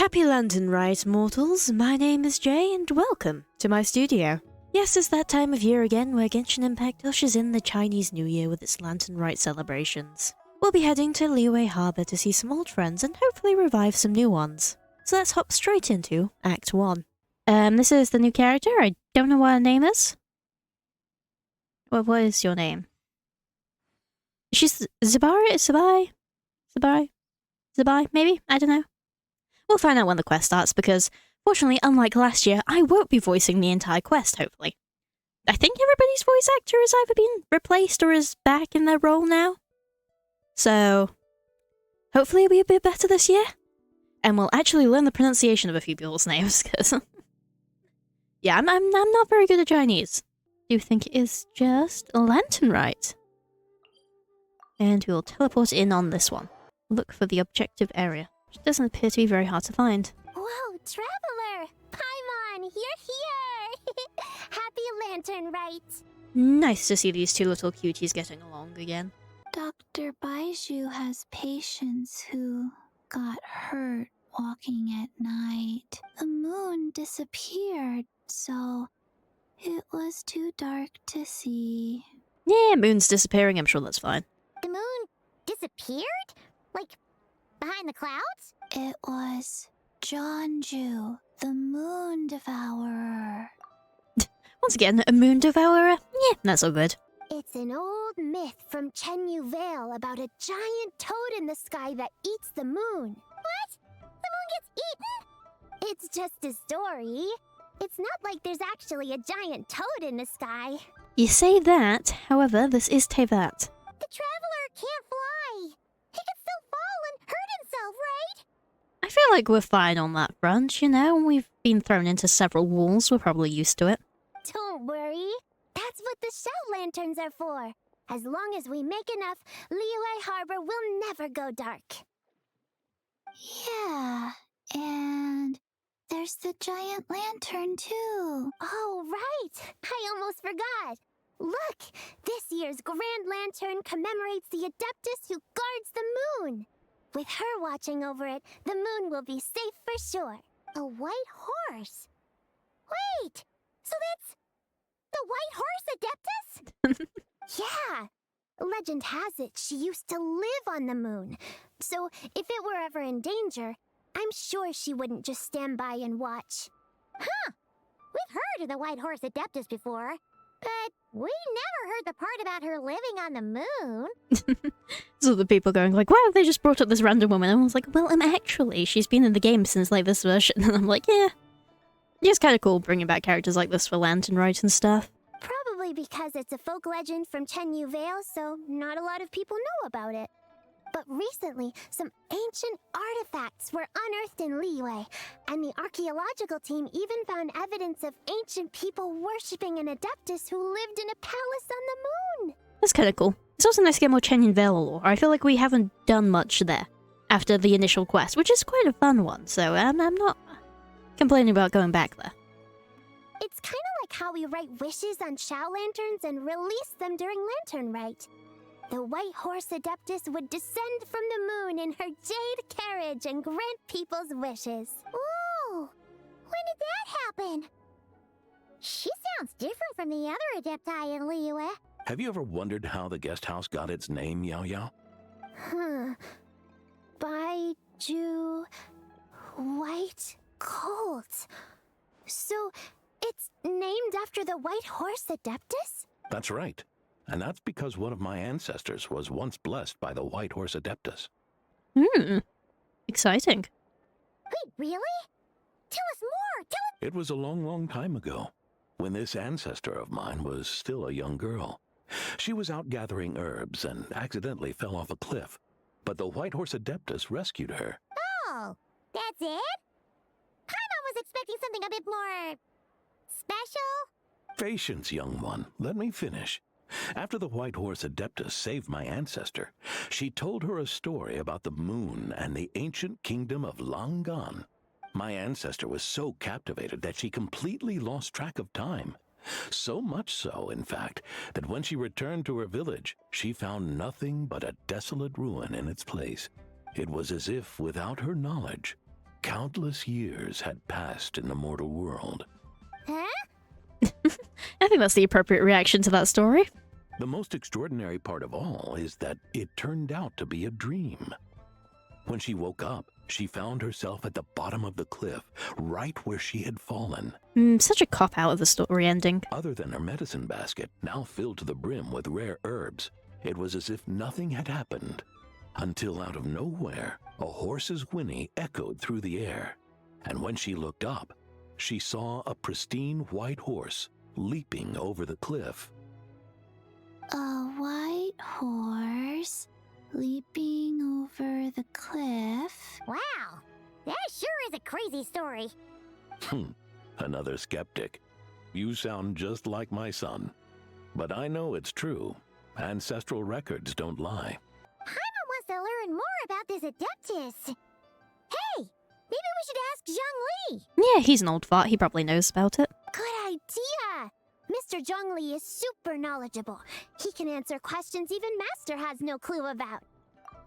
Happy Lantern Rite, mortals. My name is Jay, and welcome to my studio. Yes, it's that time of year again where Genshin Impact ushers in the Chinese New Year with its Lantern Rite celebrations. We'll be heading to Liyue harbour to see some old friends and hopefully revive some new ones. So let's hop straight into Act 1. This is the new character. I don't know what her name is. What is your name? She's Zibai, maybe? I don't know. We'll find out when the quest starts because, fortunately, unlike last year, I won't be voicing the entire quest, hopefully. I think everybody's voice actor has either been replaced or is back in their role now. So, hopefully it'll be a bit better this year. And we'll actually learn the pronunciation of a few people's names, because... yeah, I'm not very good at Chinese. Do you think it is just a Lantern Rite? And we'll teleport in on this one. Look for the objective area, which doesn't appear to be very hard to find. Whoa, Traveler! Paimon, you're here! Happy Lantern Rite! Nice to see these two little cuties getting along again. Dr. Baiju has patients who got hurt walking at night. The moon disappeared, so it was too dark to see. Yeah, moon's disappearing, I'm sure that's fine. The moon disappeared? Like, behind the clouds? It was Jonju, the moon devourer. Once again, a moon devourer? Yeah, that's all good. It's an old myth from Chenyu Vale about a giant toad in the sky that eats the moon. What? The moon gets eaten? It's just a story. It's not like there's actually a giant toad in the sky. You say that, however, this is Tevat. The Traveler can't fly. He could still fall and hurt himself, right? I feel like we're fine on that front, you know? We've been thrown into several walls, we're probably used to it. Don't worry. That's what the shout lanterns are for. As long as we make enough, Liyue Harbor will never go dark. Yeah, and there's the giant lantern too. Oh, right! I almost forgot. Look, this year's Grand Lantern commemorates the adeptus who guards the moon. With her watching over it, the moon will be safe for sure. A white horse? Wait, so that's the white horse adeptus? Yeah. Legend has it she used to live on the moon. So if it were ever in danger, I'm sure she wouldn't just stand by and watch. Huh. We've heard of the white horse adeptus before, but we never heard the part about her living on the moon. So the people going like, wow, they just brought up this random woman. And I was like, well, actually, she's been in the game since like this version. And I'm like, yeah. It's kind of cool bringing back characters like this for Lantern Rite and stuff. Probably because it's a folk legend from Chenyu Vale, so not a lot of people know about it. But recently, some ancient artifacts were unearthed in Liyue, and the archaeological team even found evidence of ancient people worshipping an adeptus who lived in a palace on the moon. That's kind of cool. It's also nice to get more Chenyu Vale lore. I feel like we haven't done much there after the initial quest, which is quite a fun one, so I'm not complaining about going back there. It's kind of like how we write wishes on Shao lanterns and release them during Lantern Rite. The white horse adeptus would descend from the moon in her jade carriage and grant people's wishes. Ooh, when did that happen? She sounds different from the other adepti in Liyue. Have you ever wondered how the guest house got its name, Yao Yao? Baiju... White Colt. So, it's named after the white horse adeptus? That's right. And that's because one of my ancestors was once blessed by the white horse adeptus. Exciting. Wait, really? Tell us more! It was a long, long time ago, when this ancestor of mine was still a young girl. She was out gathering herbs and accidentally fell off a cliff, but the white horse adeptus rescued her. Oh, that's it? Paimon was expecting something a bit more... special? Patience, young one. Let me finish. After the white horse adeptus saved my ancestor, she told her a story about the moon and the ancient kingdom of Langan. My ancestor was so captivated that she completely lost track of time. So much so, in fact, that when she returned to her village, she found nothing but a desolate ruin in its place. It was as if, without her knowledge, countless years had passed in the mortal world. Huh? I think that's the appropriate reaction to that story. The most extraordinary part of all is that it turned out to be a dream. When she woke up, she found herself at the bottom of the cliff, right where she had fallen. Such a cop-out of the story ending. Other than her medicine basket, now filled to the brim with rare herbs, it was as if nothing had happened. Until out of nowhere, a horse's whinny echoed through the air. And when she looked up, she saw a pristine white horse leaping over the cliff. A white horse leaping over the cliff. Wow, that sure is a crazy story. Another skeptic. You sound just like my son. But I know it's true. Ancestral records don't lie. Paimon wants to learn more about this adeptus. Hey, maybe we should ask Zhongli. Yeah, he's an old fart. He probably knows about it. Good idea. Mr. Zhongli is super knowledgeable. He can answer questions even Master has no clue about.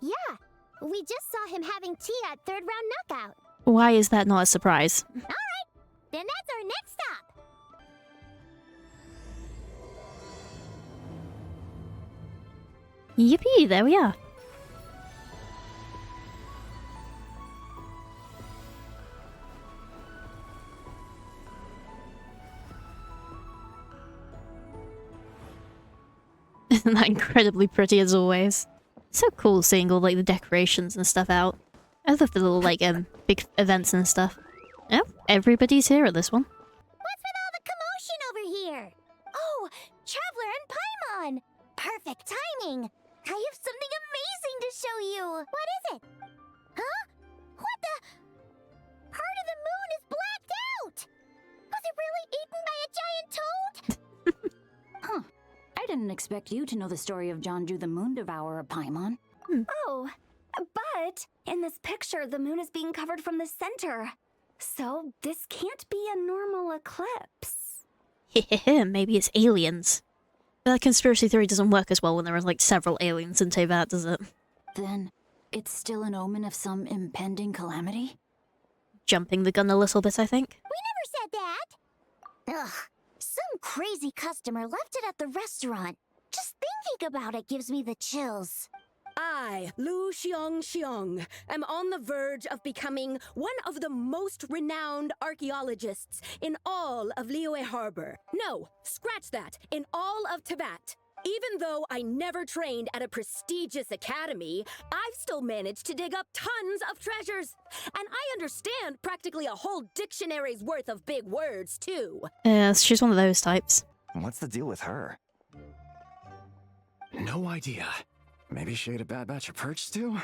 Yeah, we just saw him having tea at third round knockout. Why is that not a surprise? All right, then that's our next stop. Yippee, there we are. Isn't that incredibly pretty as always? So cool seeing all like the decorations and stuff out. I love the little like big events and stuff. Oh, everybody's here at this one. What's with all the commotion over here? Oh, Traveler and Paimon! Perfect timing! I have something amazing to show you! What is it? Huh? What the? Part of the moon is blacked out! Was it really eaten by a giant toad? Huh. I didn't expect you to know the story of Jonju the Moon Devourer, Paimon. Oh, but in this picture, the moon is being covered from the center. So this can't be a normal eclipse. Maybe it's aliens. That conspiracy theory doesn't work as well when there are like several aliens in Teyvat, does it? Then, it's still an omen of some impending calamity? Jumping the gun a little bit, I think. We never said that! Ugh, some crazy customer left it at the restaurant. Just thinking about it gives me the chills. I, Lu Xiong, am on the verge of becoming one of the most renowned archaeologists in all of Liyue Harbour. No, scratch that, in all of Teyvat. Even though I never trained at a prestigious academy, I've still managed to dig up tons of treasures. And I understand practically a whole dictionary's worth of big words, too. Yes, she's one of those types. What's the deal with her? No idea. Maybe she ate a bad batch of perch stew?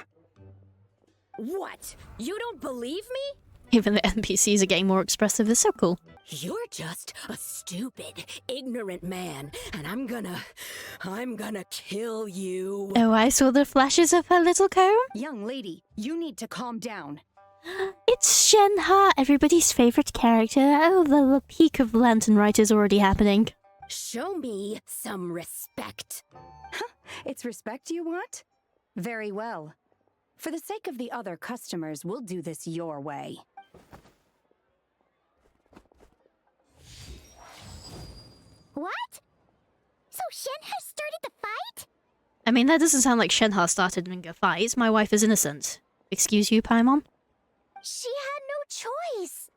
What? You don't believe me? Even the NPCs are getting more expressive. It's so cool. You're just a stupid, ignorant man, and I'm gonna kill you. Oh, I saw the flashes of her little comb. Young lady, you need to calm down. It's Shenhe, everybody's favorite character. Oh, the peak of Lantern Rite is already happening. Show me some respect. It's respect you want? Very well. For the sake of the other customers, we'll do this your way. What? So Shenhe started the fight? I mean, that doesn't sound like Shenhe started in a fight. My wife is innocent. Excuse you, Paimon? She had no choice.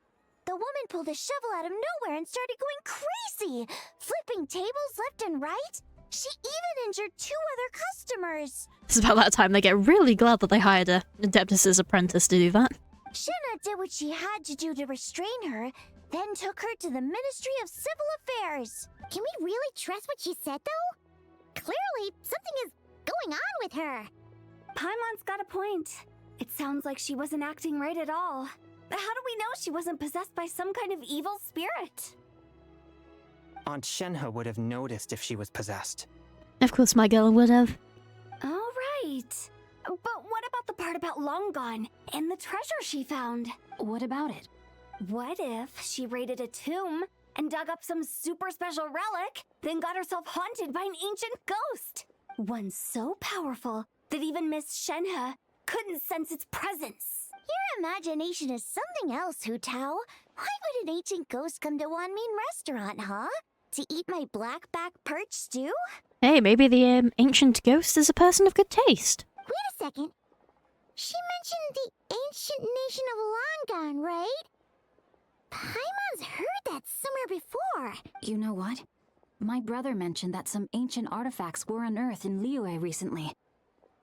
The woman pulled a shovel out of nowhere and started going crazy, flipping tables left and right. She even injured 2 other customers. It's about that time they get really glad that they hired a Adeptus' apprentice to do that. Shenhe did what she had to do to restrain her, then took her to the Ministry of Civil Affairs. Can we really trust what she said, though? Clearly, something is going on with her. Paimon's got a point. It sounds like she wasn't acting right at all. How do we know she wasn't possessed by some kind of evil spirit? Aunt Shenhe would have noticed if she was possessed. Of course my girl would have. All right. But what about the part about Long Gone and the treasure she found? What about it? What if she raided a tomb and dug up some super special relic, then got herself haunted by an ancient ghost? One so powerful that even Miss Shenhe couldn't sense its presence. Your imagination is something else, Hu Tao. Why would an ancient ghost come to Wanmin restaurant, huh? To eat my blackback perch stew? Hey, maybe the ancient ghost is a person of good taste. Wait a second. She mentioned the ancient nation of Longon, right? Paimon's heard that somewhere before. You know what? My brother mentioned that some ancient artifacts were unearthed in Liyue recently.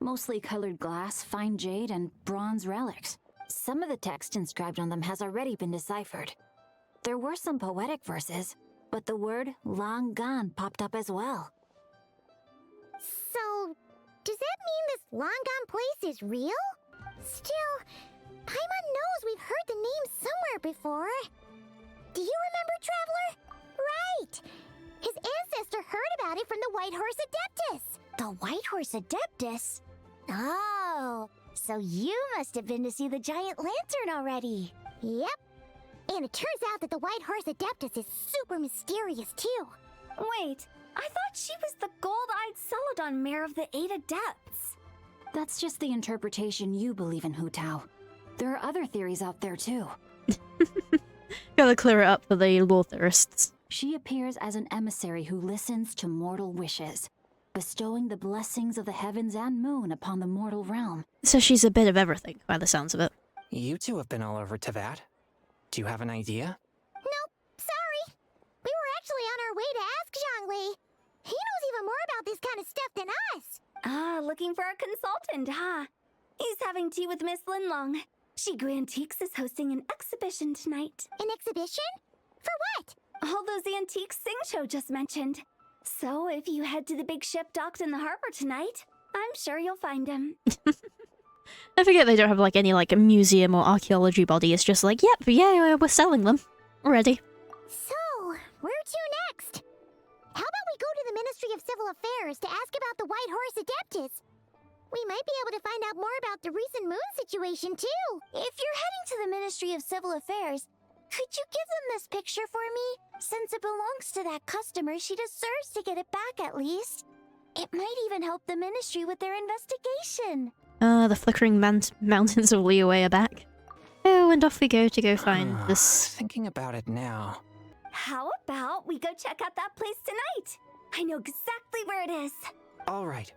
Mostly colored glass, fine jade, and bronze relics. Some of the text inscribed on them has already been deciphered. There were some poetic verses, but the word long gone popped up as well. So, does that mean this Longon place is real? Still, Paimon knows we've heard the name somewhere before. Do you remember, Traveler? Right! His ancestor heard about it from the White Horse Adeptus. The White Horse Adeptus? Oh, so you must have been to see the giant lantern already. Yep. And it turns out that the White Horse Adeptus is super mysterious, too. Wait, I thought she was the gold-eyed Celadon mare of the 8 Adepts. That's just the interpretation you believe in, Hu Tao. There are other theories out there too. Gotta clear it up for the lore theorists. She appears as an emissary who listens to mortal wishes, bestowing the blessings of the heavens and moon upon the mortal realm. So she's a bit of everything, by the sounds of it. You two have been all over Teyvat. Do you have an idea? Nope, sorry. We were actually on our way to ask Zhongli. He knows even more about this kind of stuff than us. Ah, looking for a consultant, huh? He's having tea with Miss Linlong. Shigu Antiques is hosting an exhibition tonight. An exhibition? For what? All those antiques Singcho just mentioned. So if you head to the big ship docked in the harbor tonight, I'm sure you'll find him. I forget they don't have like any like a museum or archaeology body. It's just like, yep, yeah, we're selling them. Already. So, where to next? How about we go to the Ministry of Civil Affairs to ask about the White Horse Adeptus? We might be able to find out more about the recent moon situation, too. If you're heading to the Ministry of Civil Affairs, could you give them this picture for me? Since it belongs to that customer, she deserves to get it back at least. It might even help the Ministry with their investigation. The flickering mountains of Liyue are back. Oh, and off we go to go find this. Thinking about it now. How about we go check out that place tonight? I know exactly where it is. All right.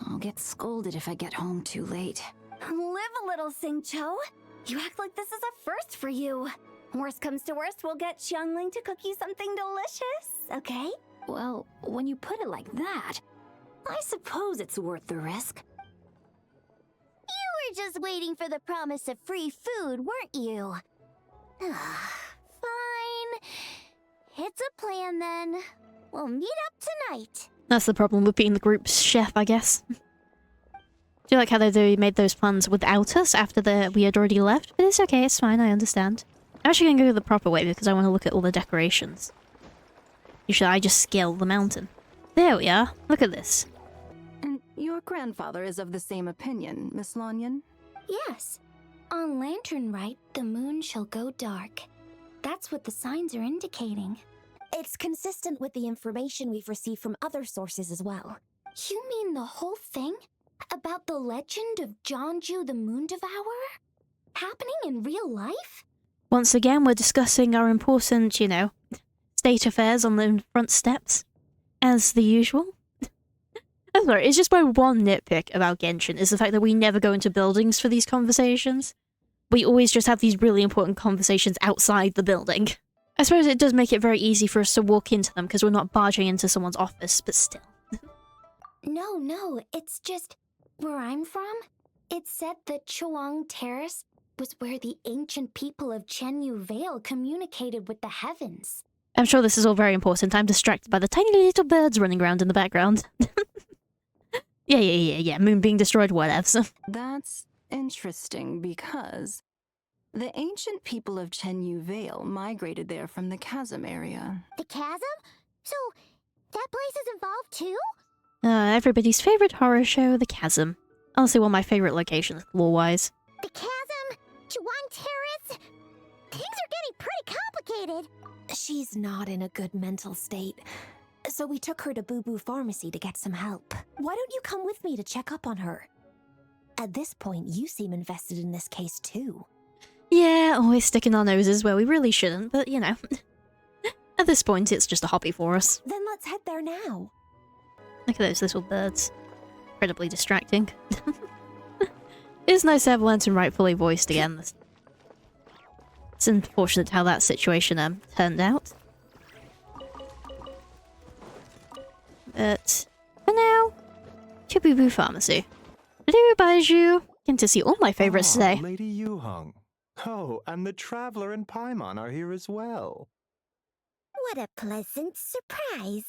I'll get scolded if I get home too late. Live a little, Singcho. You act like this is a first for you. Worst comes to worst, we'll get Xiangling to cook you something delicious, okay? Well, when you put it like that, I suppose it's worth the risk. You were just waiting for the promise of free food, weren't you? Fine. It's a plan then. We'll meet up tonight. That's the problem with being the group's chef, I guess. Do you like how they made those plans without us after we had already left? But it's okay, it's fine, I understand. I'm actually gonna go the proper way because I want to look at all the decorations. Usually I just scale the mountain. There we are. Look at this. And your grandfather is of the same opinion, Miss Lanyan? Yes. On Lantern Rite, the moon shall go dark. That's what the signs are indicating. It's consistent with the information we've received from other sources as well. You mean the whole thing? About the legend of Zhongli the Moon Devourer? Happening in real life? Once again, we're discussing our important, state affairs on the front steps. As the usual. I'm sorry, it's just my one nitpick about Genshin is the fact that we never go into buildings for these conversations. We always just have these really important conversations outside the building. I suppose it does make it very easy for us to walk into them because we're not barging into someone's office, but still. No, it's just where I'm from. It's said that Chuang Terrace was where the ancient people of Chenyu Vale communicated with the heavens. I'm sure this is all very important. I'm distracted by the tiny little birds running around in the background. Yeah. Moon being destroyed, whatever. That's interesting because the ancient people of Chenyu Vale migrated there from the chasm area. The chasm? So, that place is involved too? Everybody's favorite horror show, The Chasm. Honestly, one of my favorite locations, lore-wise. The chasm? Chuang Terrace? Things are getting pretty complicated. She's not in a good mental state. So we took her to Boo Boo Pharmacy to get some help. Why don't you come with me to check up on her? At this point, you seem invested in this case too. Yeah, always sticking our noses where we really shouldn't, but you know. At this point, it's just a hobby for us. Then let's head there now. Look at those little birds. Incredibly distracting. It's nice to have Lantern Rite fully voiced again. It's unfortunate how that situation turned out. But for now, Chibibu Pharmacy. Hello, Baiju. Came to see all my favorites today. Lady Yu-hung. Oh, and the Traveler and Paimon are here as well. What a pleasant surprise.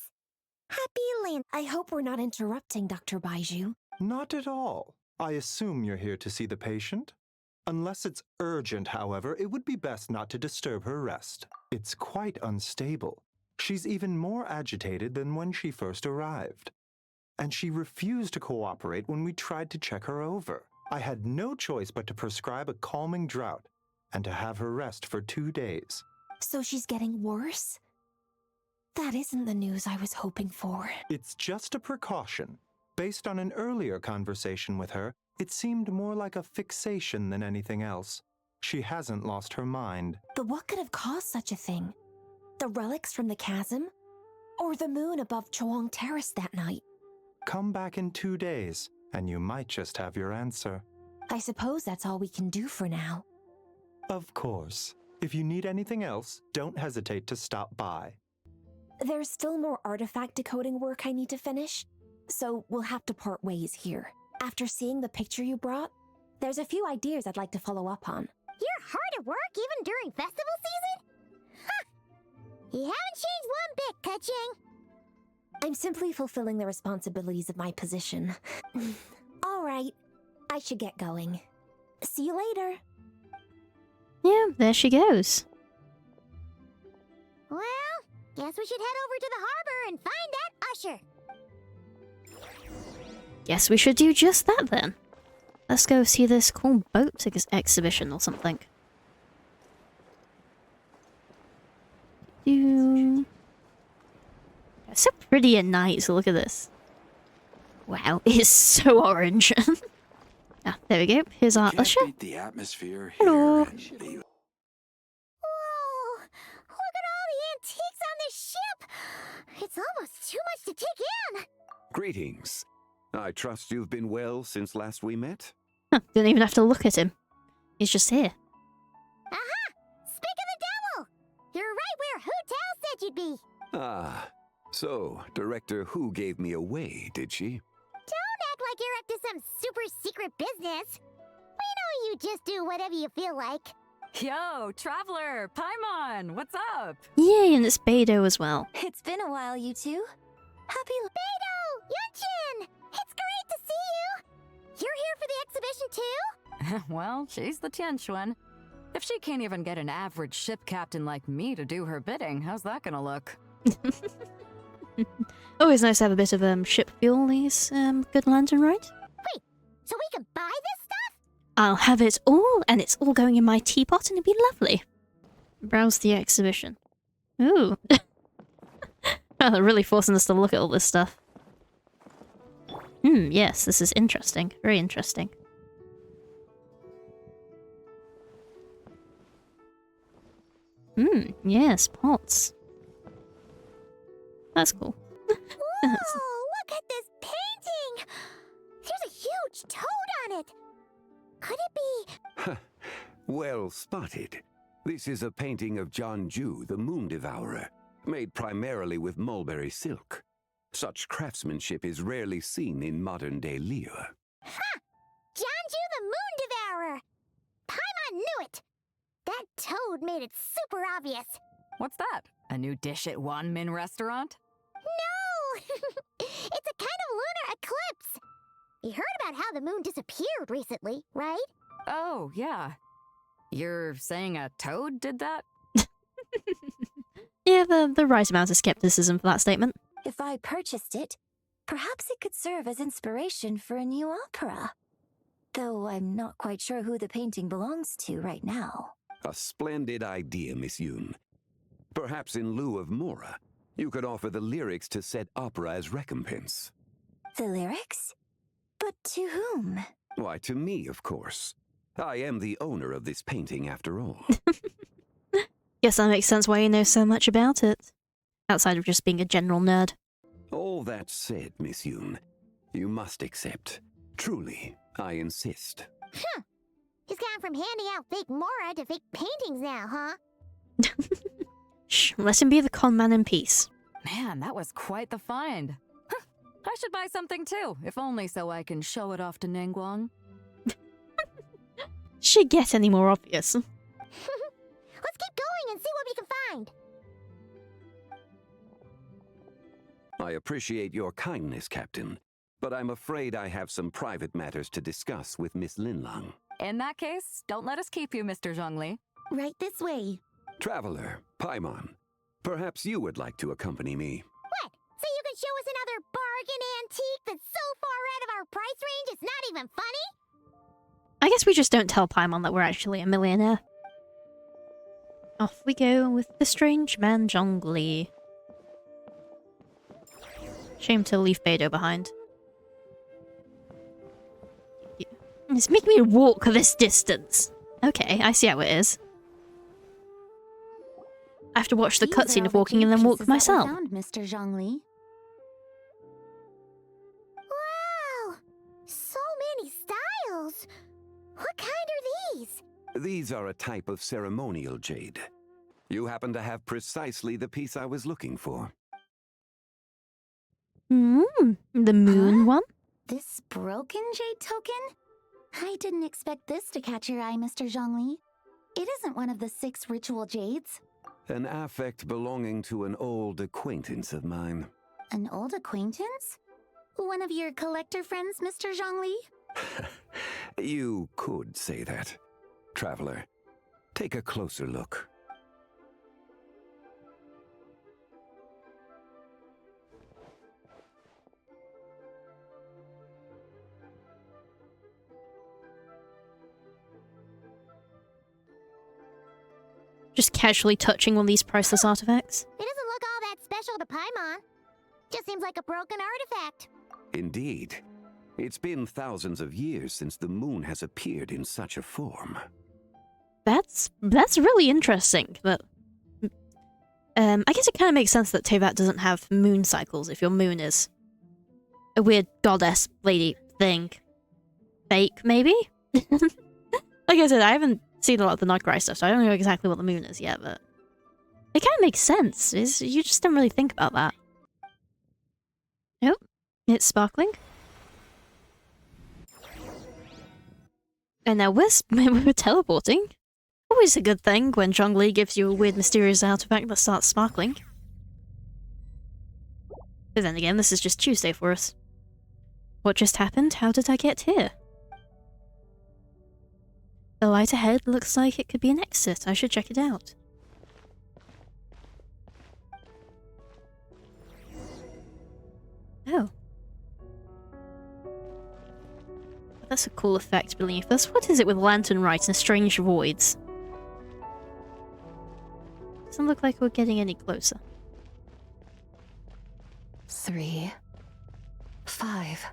Happy Land. I hope we're not interrupting, Dr. Baiju. Not at all. I assume you're here to see the patient? Unless it's urgent, however, it would be best not to disturb her rest. It's quite unstable. She's even more agitated than when she first arrived. And she refused to cooperate when we tried to check her over. I had no choice but to prescribe a calming draught and to have her rest for 2 days. So she's getting worse? That isn't the news I was hoping for. It's just a precaution. Based on an earlier conversation with her, it seemed more like a fixation than anything else. She hasn't lost her mind. But what could have caused such a thing? The relics from the chasm? Or the moon above Choang Terrace that night? Come back in 2 days, and you might just have your answer. I suppose that's all we can do for now. Of course. If you need anything else, don't hesitate to stop by. There's still more artifact decoding work I need to finish, so we'll have to part ways here. After seeing the picture you brought, there's a few ideas I'd like to follow up on. You're hard at work even during festival season? Ha! You haven't changed one bit, Ka-ching. I'm simply fulfilling the responsibilities of my position. All right, I should get going. See you later. Yeah, there she goes. Well, guess we should head over to the harbor and find that usher. Guess we should do just that then. Let's go see this cool boat exhibition or something. It's so pretty at night, so look at this. Wow, it is so orange. Ah, there we go. Here's our usher. The atmosphere Hello. here in Liyue. Whoa! Look at all the antiques on this ship! It's almost too much to take in! Greetings. I trust you've been well since last we met? Huh, didn't even have to look at him. He's just here. Aha! Speak of the devil! You're right where Hu Tao said you'd be! Ah, so Director Hu gave me away, did she? Don't act like you're up to some super secret business! We know you just do whatever you feel like. Yo, Traveler, Paimon, what's up? Yay, and it's Beidou as well. It's been a while, you two. Happy Beidou! Yunchin! It's great to see you! You're here for the exhibition too? Well, she's the Tianch one. If she can't even get an average ship captain like me to do her bidding, how's that gonna look? Always nice to have a bit of ship fuel, these good Lantern Rite. Wait, so we can buy this stuff? I'll have it all, and it's all going in my teapot, and it'll be lovely. Browse the exhibition. Ooh. Well, they're really forcing us to look at all this stuff. Yes, this is interesting. Very interesting. Yes, pots. That's cool. Whoa, look at this painting! There's a huge toad on it! Could it be... Well spotted. This is a painting of Jianju, the Moon Devourer, made primarily with mulberry silk. Such craftsmanship is rarely seen in modern-day Liyue. Ha! Jianju the Moon Devourer! Paimon knew it! That toad made it super obvious. What's that? A new dish at Wanmin restaurant? No! It's a kind of lunar eclipse. You heard about how the moon disappeared recently, right? Oh, yeah. You're saying a toad did that? Yeah, the right amount of skepticism for that statement. If I purchased it, perhaps it could serve as inspiration for a new opera. Though I'm not quite sure who the painting belongs to right now. A splendid idea, Miss Yoon. Perhaps in lieu of Mora, you could offer the lyrics to said opera as recompense. The lyrics? But to whom? Why, to me, of course. I am the owner of this painting, after all. Guess that makes sense why you know so much about it. Outside of just being a general nerd. All that said, Miss Yoon, you must accept. Truly, I insist. Huh. He's gone from handing out fake mora to fake paintings now, huh? Shh, let him be the con man in peace. Man, that was quite the find. Huh, I should buy something too, if only so I can show it off to Ningguang. Should get any more obvious. Let's keep going and see what we can find. I appreciate your kindness, Captain, but I'm afraid I have some private matters to discuss with Miss Linlang. In that case, don't let us keep you, Mr. Zhongli. Right this way. Traveler, Paimon, perhaps you would like to accompany me. What? So you can show us another bargain antique that's so far out of our price range it's not even funny? I guess we just don't tell Paimon that we're actually a millionaire. Off we go with the strange man Zhongli. Shame to leave Beidou behind. It's making me walk this distance. Okay, I see how it is. I have to watch the cutscene of walking and then walk myself. Found, Mr. Zhongli. Wow! So many styles! What kind are these? These are a type of ceremonial jade. You happen to have precisely the piece I was looking for. The moon one? This broken jade token? I didn't expect this to catch your eye, Mr. Zhongli. It isn't one of the 6 ritual jades. An affect belonging to an old acquaintance of mine. An old acquaintance? One of your collector friends, Mr. Zhongli? You could say that. Traveler, take a closer look. Just casually touching one of these priceless artifacts. It doesn't look all that special to Paimon. Just seems like a broken artifact. Indeed. It's been thousands of years since the moon has appeared in such a form. That's really interesting, but I guess it kind of makes sense that Teyvat doesn't have moon cycles if your moon is a weird goddess lady thing. Fake, maybe? Like I said, I haven't seen a lot of the Nightcry stuff, so I don't know exactly what the moon is yet, but it kind of makes sense. You just don't really think about that. Nope, it's sparkling. And now we're teleporting. Always a good thing when Zhongli gives you a weird mysterious artifact that starts sparkling. But then again, this is just Tuesday for us. What just happened? How did I get here? The light ahead looks like it could be an exit. I should check it out. Oh. That's a cool effect beneath us. What is it with lantern light and strange voids? Doesn't look like we're getting any closer. 3, 5,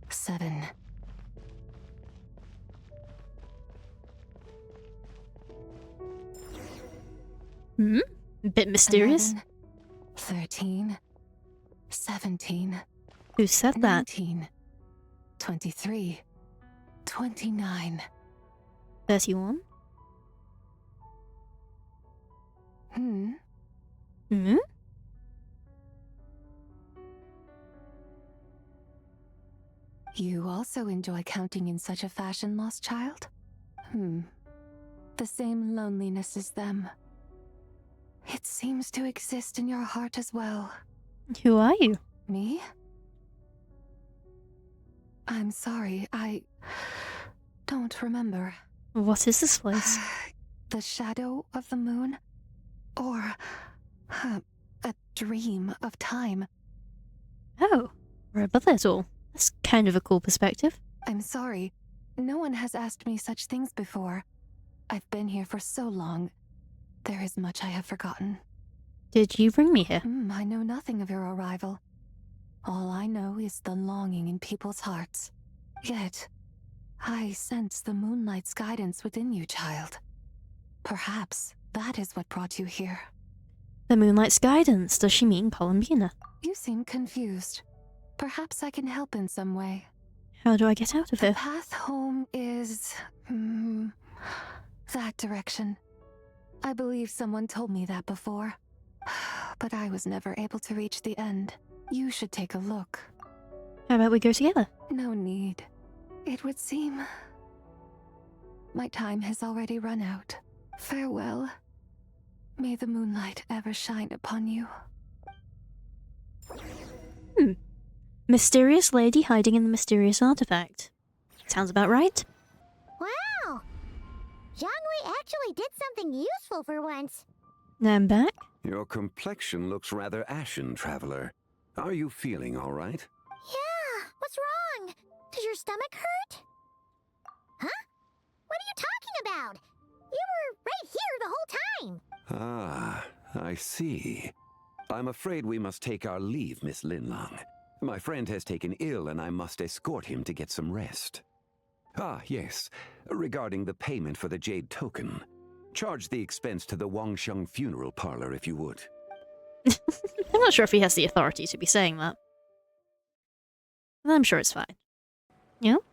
7. A bit mysterious. 11, 13, 17. Who said that? 19, 23, 29. 31. You also enjoy counting in such a fashion, lost child? The same loneliness as them. It seems to exist in your heart as well. Who are you? Me? I'm sorry, I don't remember. What is this place? The shadow of the moon? Or a dream of time? Oh, we're above it all. That's kind of a cool perspective. I'm sorry. No one has asked me such things before. I've been here for so long. There is much I have forgotten. Did you bring me here? I know nothing of your arrival. All I know is the longing in people's hearts. Yet, I sense the moonlight's guidance within you, child. Perhaps that is what brought you here. The moonlight's guidance. Does she mean Columbina? You seem confused. Perhaps I can help in some way. How do I get out of here? The path home is... that direction. I believe someone told me that before. But I was never able to reach the end. You should take a look. How about we go together? No need. It would seem... my time has already run out. Farewell. May the moonlight ever shine upon you. Mysterious lady hiding in the mysterious artifact. Sounds about right. Wow! Zhongli actually did something useful for once. Now I'm back. Your complexion looks rather ashen, traveler. Are you feeling all right? Yeah, what's wrong? Does your stomach hurt? Huh? What are you talking about? You were right here the whole time. Ah, I see. I'm afraid we must take our leave, Miss Linlang. My friend has taken ill and I must escort him to get some rest. Ah, yes. Regarding the payment for the jade token. Charge the expense to the Wangsheng funeral parlor if you would. I'm not sure if he has the authority to be saying that. But I'm sure it's fine. You know?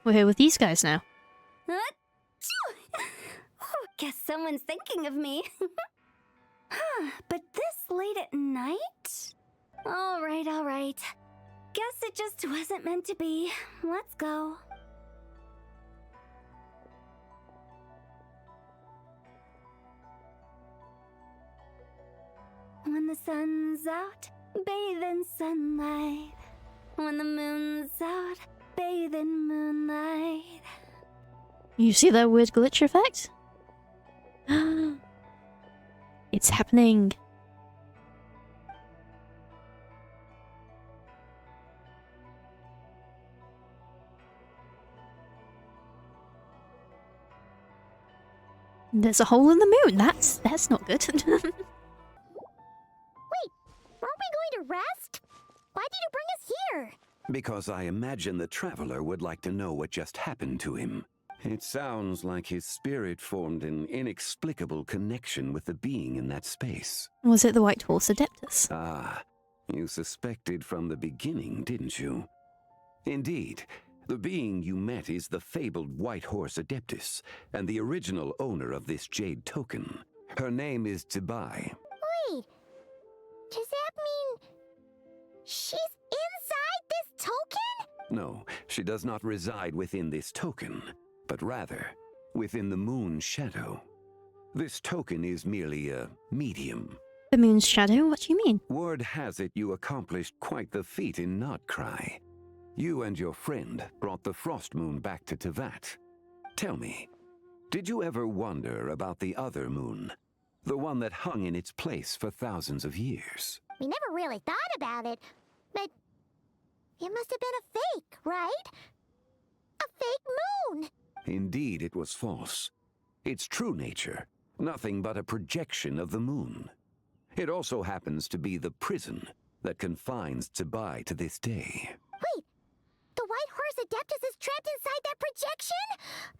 We're here with these guys now. Guess someone's thinking of me. But this late at night? Alright, alright. Guess it just wasn't meant to be. Let's go. When the sun's out, bathe in sunlight. When the moon's out, bathe in moonlight. You see that weird glitch effect? It's happening. There's a hole in the moon. That's not good. Wait, aren't we going to rest? Why did you bring us here? Because I imagine the traveler would like to know what just happened to him. It sounds like his spirit formed an inexplicable connection with the being in that space. Was it the White Horse Adeptus? Ah, you suspected from the beginning, didn't you? Indeed, the being you met is the fabled White Horse Adeptus, and the original owner of this jade token. Her name is Zibai. Wait, does that mean she's inside this token? No, she does not reside within this token, but rather within the moon's shadow. This token is merely a medium. The moon's shadow? What do you mean? Word has it you accomplished quite the feat in Notcry. You and your friend brought the Frost Moon back to Tevat. Tell me, did you ever wonder about the other moon? The one that hung in its place for thousands of years? We never really thought about it, but it must have been a fake, right? A fake moon! Indeed, it was false. Its true nature, nothing but a projection of the moon. It also happens to be the prison that confines Zibai to this day. Wait, the White Horse Adeptus is trapped inside that projection?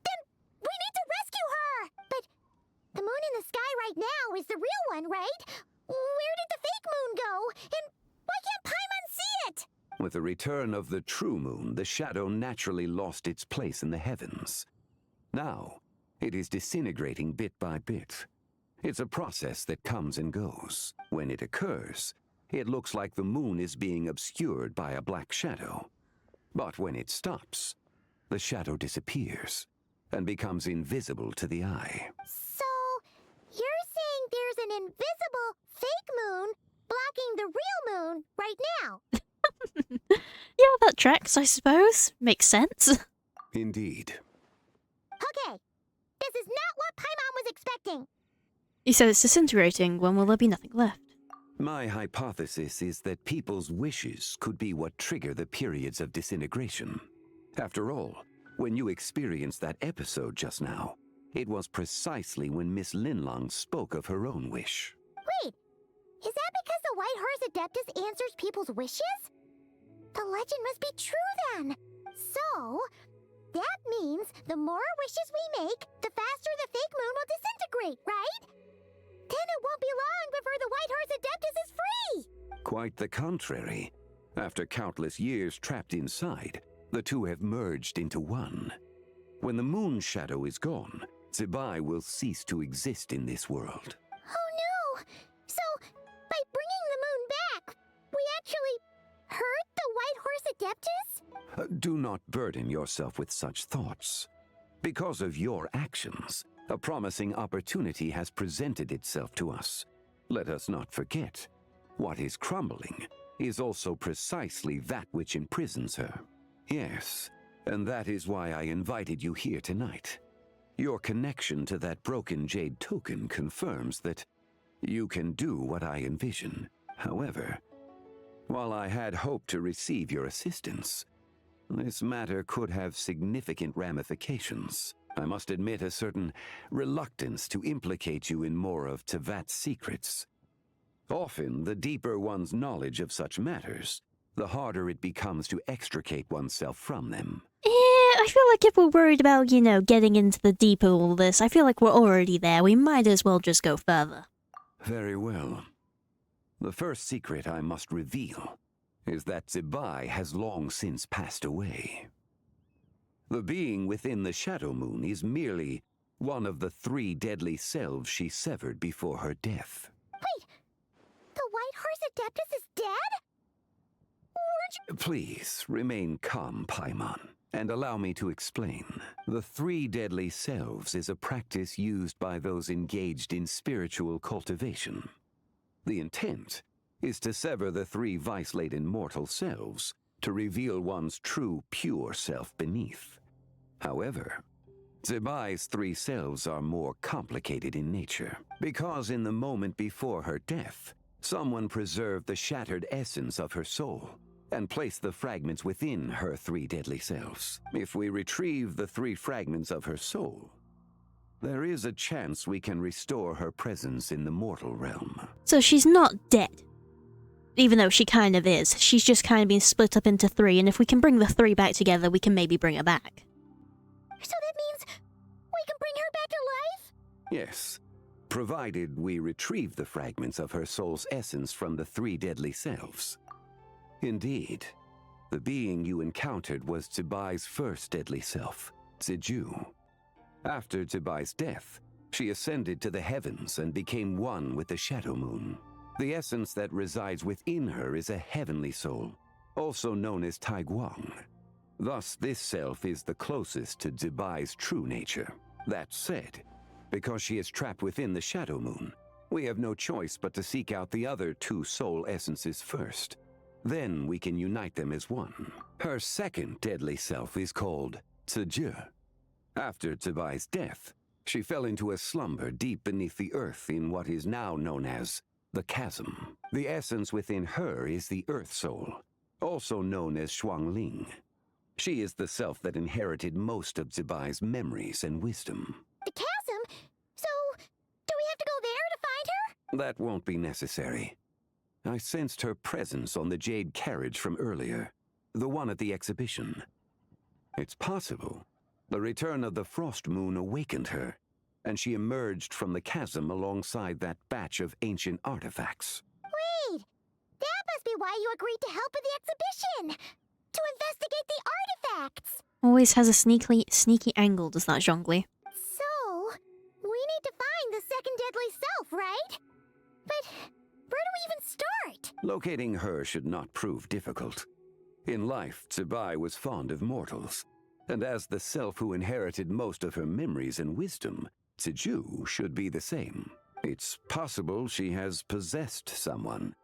Then we need to rescue her! But the moon in the sky right now is the real one, right? Where did the fake moon go? And why can't Paimon see it? With the return of the true moon, the shadow naturally lost its place in the heavens. Now, it is disintegrating bit by bit. It's a process that comes and goes. When it occurs, it looks like the moon is being obscured by a black shadow. But when it stops, the shadow disappears and becomes invisible to the eye. So, you're saying there's an invisible fake moon blocking the real moon right now? Yeah, that tracks, I suppose. Makes sense. Indeed. Okay, this is not what Paimon was expecting. You said it's disintegrating. When will there be nothing left? My hypothesis is that people's wishes could be what trigger the periods of disintegration. After all, when you experienced that episode just now, it was precisely when Miss Linlang spoke of her own wish. Wait, is that because the White Horse Adeptus answers people's wishes? The legend must be true then. So, That means the more wishes we make, the faster the fake moon will disintegrate, right? Then it won't be long before the White Horse Adeptus is free! Quite the contrary. After countless years trapped inside, the two have merged into one. When the moon shadow is gone, Zibai will cease to exist in this world. Oh no! So, by bringing the moon back, we actually hurt the White Horse Adeptus? Do not burden yourself with such thoughts. Because of your actions, a promising opportunity has presented itself to us. Let us not forget, what is crumbling is also precisely that which imprisons her. Yes, and that is why I invited you here tonight. Your connection to that broken jade token confirms that you can do what I envision. However, while I had hoped to receive your assistance, this matter could have significant ramifications. I must admit a certain reluctance to implicate you in more of Tevat's secrets. Often, the deeper one's knowledge of such matters, the harder it becomes to extricate oneself from them. I feel like if we're worried about, getting into the deep of all this, I feel like we're already there. We might as well just go further. Very well. The first secret I must reveal is that Zibai has long since passed away. The being within the Shadow Moon is merely one of the 3 deadly selves she severed before her death. Wait! The White Horse Adeptus is dead? Please, remain calm, Paimon, and allow me to explain. The 3 deadly selves is a practice used by those engaged in spiritual cultivation. The intent is to sever the 3 vice-laden mortal selves to reveal one's true, pure self beneath. However, Zibai's 3 selves are more complicated in nature, because in the moment before her death, someone preserved the shattered essence of her soul and placed the fragments within her 3 deadly selves. If we retrieve the 3 fragments of her soul, there is a chance we can restore her presence in the mortal realm. So she's not dead. Even though she kind of is. She's just kind of been split up into 3, and if we can bring the 3 back together, we can maybe bring her back. So that means we can bring her back to life? Yes, provided we retrieve the fragments of her soul's essence from the 3 deadly selves. Indeed, the being you encountered was Zibai's first deadly self, Ziju. After Zibai's death, she ascended to the heavens and became one with the Shadow Moon. The essence that resides within her is a heavenly soul, also known as Taiguang. Thus, this self is the closest to Zibai's true nature. That said, because she is trapped within the Shadow Moon, we have no choice but to seek out the other 2 soul essences first. Then we can unite them as one. Her second deadly self is called Ziju. After Zibai's death, she fell into a slumber deep beneath the earth in what is now known as the chasm. The essence within her is the Earth Soul, also known as Zhongli. She is the self that inherited most of Zibai's memories and wisdom. The chasm? So, do we have to go there to find her? That won't be necessary. I sensed her presence on the jade carriage from earlier, the one at the exhibition. It's possible the return of the frost moon awakened her, and she emerged from the chasm alongside that batch of ancient artifacts. Wait! That must be why you agreed to help with the exhibition! To investigate the artifacts! Always has a sneaky angle, does that zhongli. So, we need to find the second deadly self, right? But where do we even start? Locating her should not prove difficult. In life, Zibai was fond of mortals, and as the self who inherited most of her memories and wisdom, Ziju should be the same. It's possible she has possessed someone,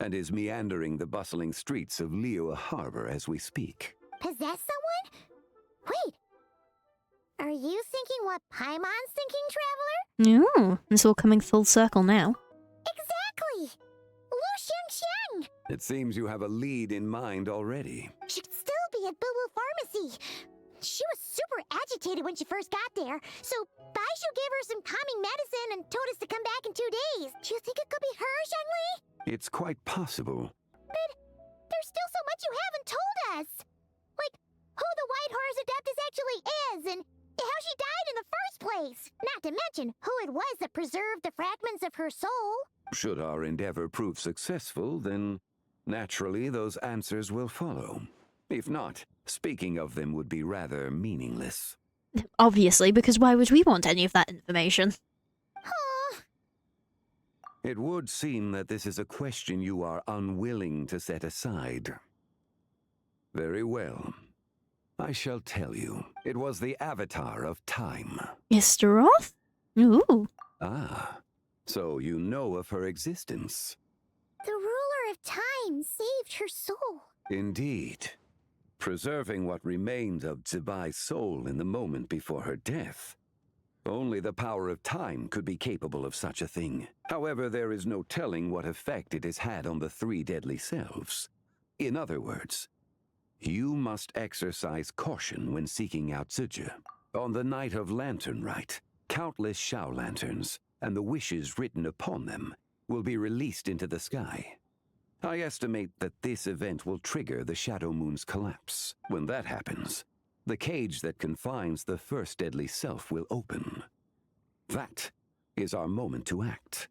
and is meandering the bustling streets of Liyue Harbour as we speak. Possess someone? Wait! Are you thinking what Paimon's thinking, Traveler? No, it's all coming full circle now. Exactly! Lu Xiangxiang! It seems you have a lead in mind already. She'd still be at Boo Boo Pharmacy. She was super agitated when she first got there, so Baishu gave her some calming medicine and told us to come back in 2 days. Do you think it could be her, Zhongli? It's quite possible. But there's still so much you haven't told us. Like, who the White horse adeptus actually is, and how she died in the first place. Not to mention who it was that preserved the fragments of her soul. Should our endeavor prove successful, then naturally those answers will follow. If not, speaking of them would be rather meaningless. Obviously, because why would we want any of that information? It would seem that this is a question you are unwilling to set aside. Very well. I shall tell you. It was the Avatar of Time. Mr. Roth? Ooh. Ah, so you know of her existence. The ruler of time saved her soul. Indeed. Preserving what remained of Zibai's soul in the moment before her death. Only the power of time could be capable of such a thing. However, there is no telling what effect it has had on the three deadly selves. In other words, you must exercise caution when seeking out Zhongli. On the night of Lantern Rite, countless Shao lanterns, and the wishes written upon them, will be released into the sky. I estimate that this event will trigger the Shadow Moon's collapse. When that happens, the cage that confines the first deadly self will open. That is our moment to act.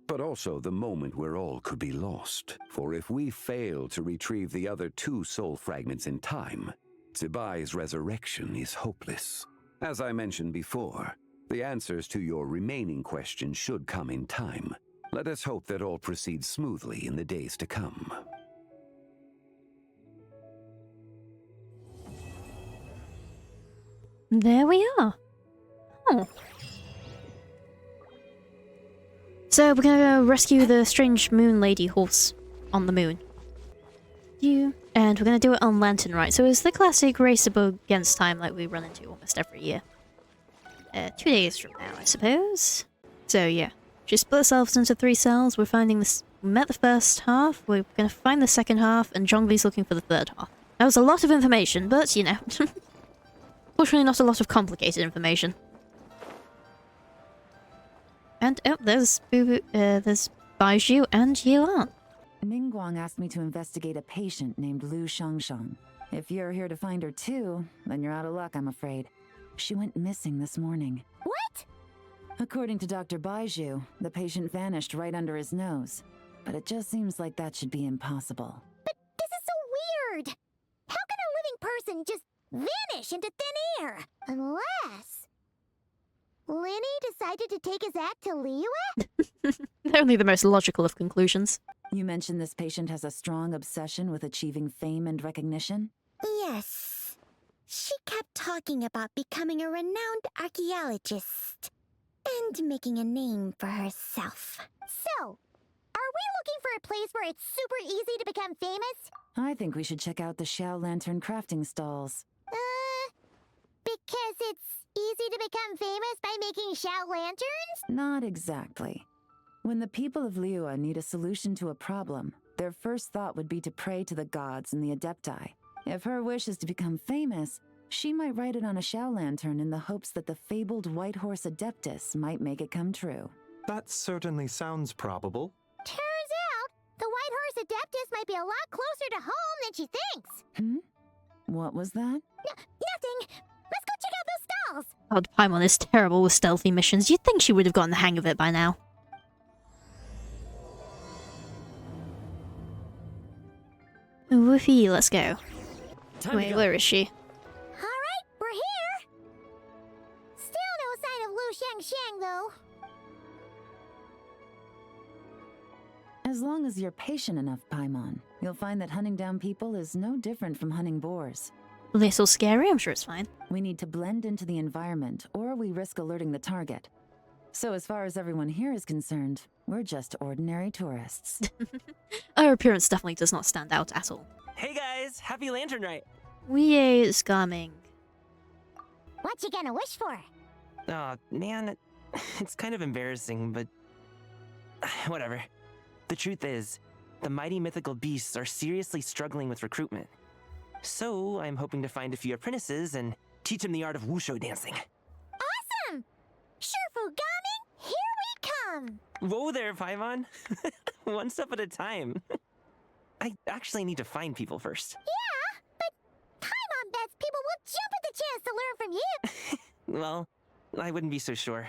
But also the moment where all could be lost. For if we fail to retrieve the other two soul fragments in time, Zibai's resurrection is hopeless. As I mentioned before, the answers to your remaining questions should come in time. Let us hope that all proceeds smoothly in the days to come. There we are. Oh. So we're gonna go rescue the strange moon lady horse on the moon. And we're gonna do it on Lantern Rite. So it's the classic race against time like we run into almost every year. 2 days from now, I suppose. So yeah, she split herself into 3 cells. We're finding this. We met the first half. We're gonna find the second half, and Zhongli's looking for the third half. That was a lot of information, but you know, fortunately not a lot of complicated information. And oh, there's Baizhu and Yilan. Ningguang asked me to investigate a patient named Lu Shangshang. If you're here to find her too, then you're out of luck, I'm afraid. She went missing this morning. What? According to Dr. Baizhu, the patient vanished right under his nose. But it just seems like that should be impossible. But this is so weird! How can a living person just vanish into thin air? Unless Linny decided to take his act to Liyue? They're only the most logical of conclusions. You mentioned this patient has a strong obsession with achieving fame and recognition? Yes. She kept talking about becoming a renowned archaeologist and making a name for herself. So, are we looking for a place where it's super easy to become famous? I think we should check out the Shao Lantern crafting stalls. Because it's easy to become famous by making Shao lanterns? Not exactly. When the people of Liyue need a solution to a problem, their first thought would be to pray to the gods and the adepti. If her wish is to become famous, she might write it on a Shao lantern in the hopes that the fabled white horse adeptus might make it come true. That certainly sounds probable. Turns out, the white horse adeptus might be a lot closer to home than she thinks. What was that? Nothing. Let's go check out those stalls. God, Paimon is terrible with stealthy missions. You'd think she would have gotten the hang of it by now. Woofy, let's go. Wait, where is she? Alright, we're here. Still no sign of Lu Shangshang, though. As long as you're patient enough, Paimon, you'll find that hunting down people is no different from hunting boars. Little scary, I'm sure it's fine. We need to blend into the environment, or we risk alerting the target. So as far as everyone here is concerned, we're just ordinary tourists. Our appearance definitely does not stand out at all. Hey guys, happy Lantern Rite! We is coming. What you gonna wish for? Aw, man, it's kind of embarrassing, but whatever. The truth is, the mighty mythical beasts are seriously struggling with recruitment. So I'm hoping to find a few apprentices and teach them the art of wushu dancing. Awesome! Shurfugami, here we come! Whoa there, Paimon. One step at a time. I actually need to find people first. Yeah, but Paimon bets people will jump in well, I wouldn't be so sure.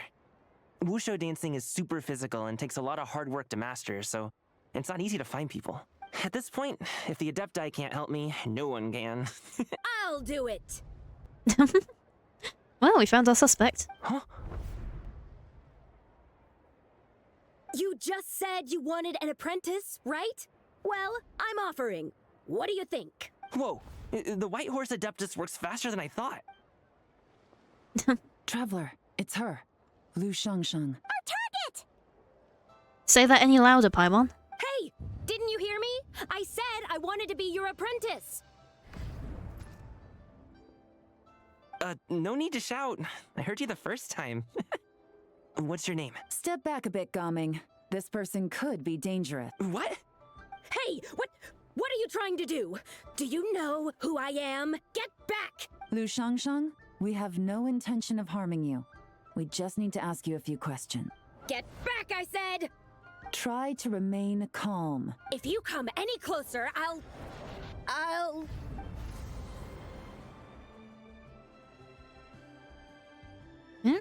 Wushu dancing is super physical and takes a lot of hard work to master, so it's not easy to find people. At this point, if the Adepti can't help me, no one can. I'll do it! Well, we found our suspect. Huh? You just said you wanted an apprentice, right? Well, I'm offering. What do you think? Whoa, the White Horse Adeptus works faster than I thought. Traveler, it's her. Lu Shangshang. Our target! Say that any louder, Paimon. Hey! Didn't you hear me? I said I wanted to be your apprentice! No need to shout. I heard you the first time. What's your name? Step back a bit, Gaming. This person could be dangerous. What? Hey! What are you trying to do? Do you know who I am? Get back! Lu Shangshang, we have no intention of harming you. We just need to ask you a few questions. Get back, I said! Try to remain calm. If you come any closer, I'll... Hmm?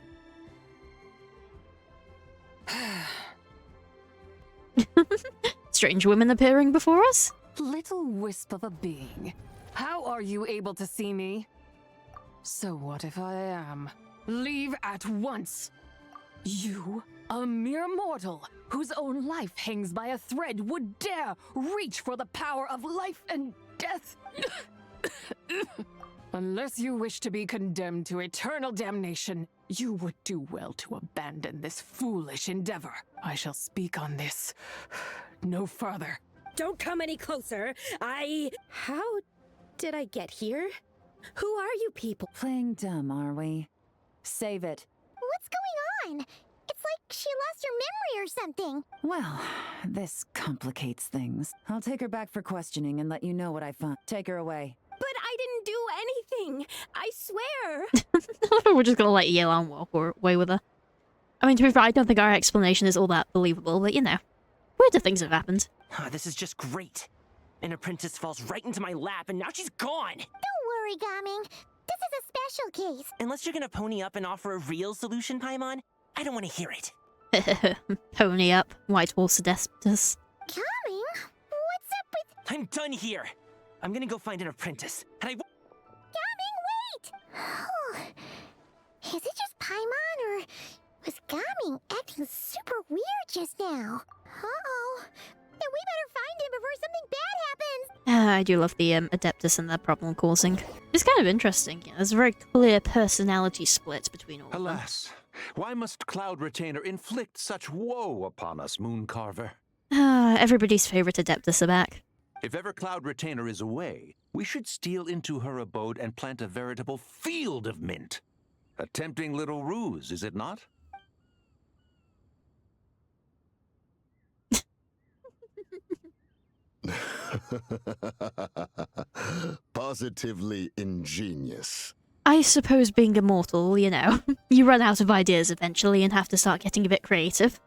Strange women appearing before us? Little wisp of a being. How are you able to see me? So what if I am? Leave at once! You, a mere mortal, whose own life hangs by a thread, would dare reach for the power of life and death? Unless you wish to be condemned to eternal damnation, you would do well to abandon this foolish endeavor. I shall speak on this no further. Don't come any closer. How did I get here? Who are you people? Playing dumb, are we? Save it. What's going on? It's like she lost her memory or something. Well, this complicates things. I'll take her back for questioning and let you know what I found. Take her away. But I didn't do anything. I swear. We're just gonna let Yelan walk away with her. I mean, to be fair, I don't think our explanation is all that believable, but you know, weirder things have happened. This is just great. An apprentice falls right into my lap and now she's gone! Don't worry, Gaming. This is a special case. Unless you're gonna pony up and offer a real solution, Paimon, I don't want to hear it. Pony up, White Horse Adeptus. Gaming? What's up with... I'm done here! I'm gonna go find an apprentice, and I... Gaming, wait! Is it just Paimon, or was Gaming acting super weird just now? Uh-oh. Then we better find him before something bad happens! I do love the Adeptus and the problem causing. It's kind of interesting. You know, there's a very clear personality split between all of them. Alas, why must Cloud Retainer inflict such woe upon us, Mooncarver? Everybody's favorite Adeptus are back. If ever Cloud Retainer is away, we should steal into her abode and plant a veritable field of mint. A tempting little ruse, is it not? Positively ingenious. I suppose being immortal, you know, you run out of ideas eventually and have to start getting a bit creative.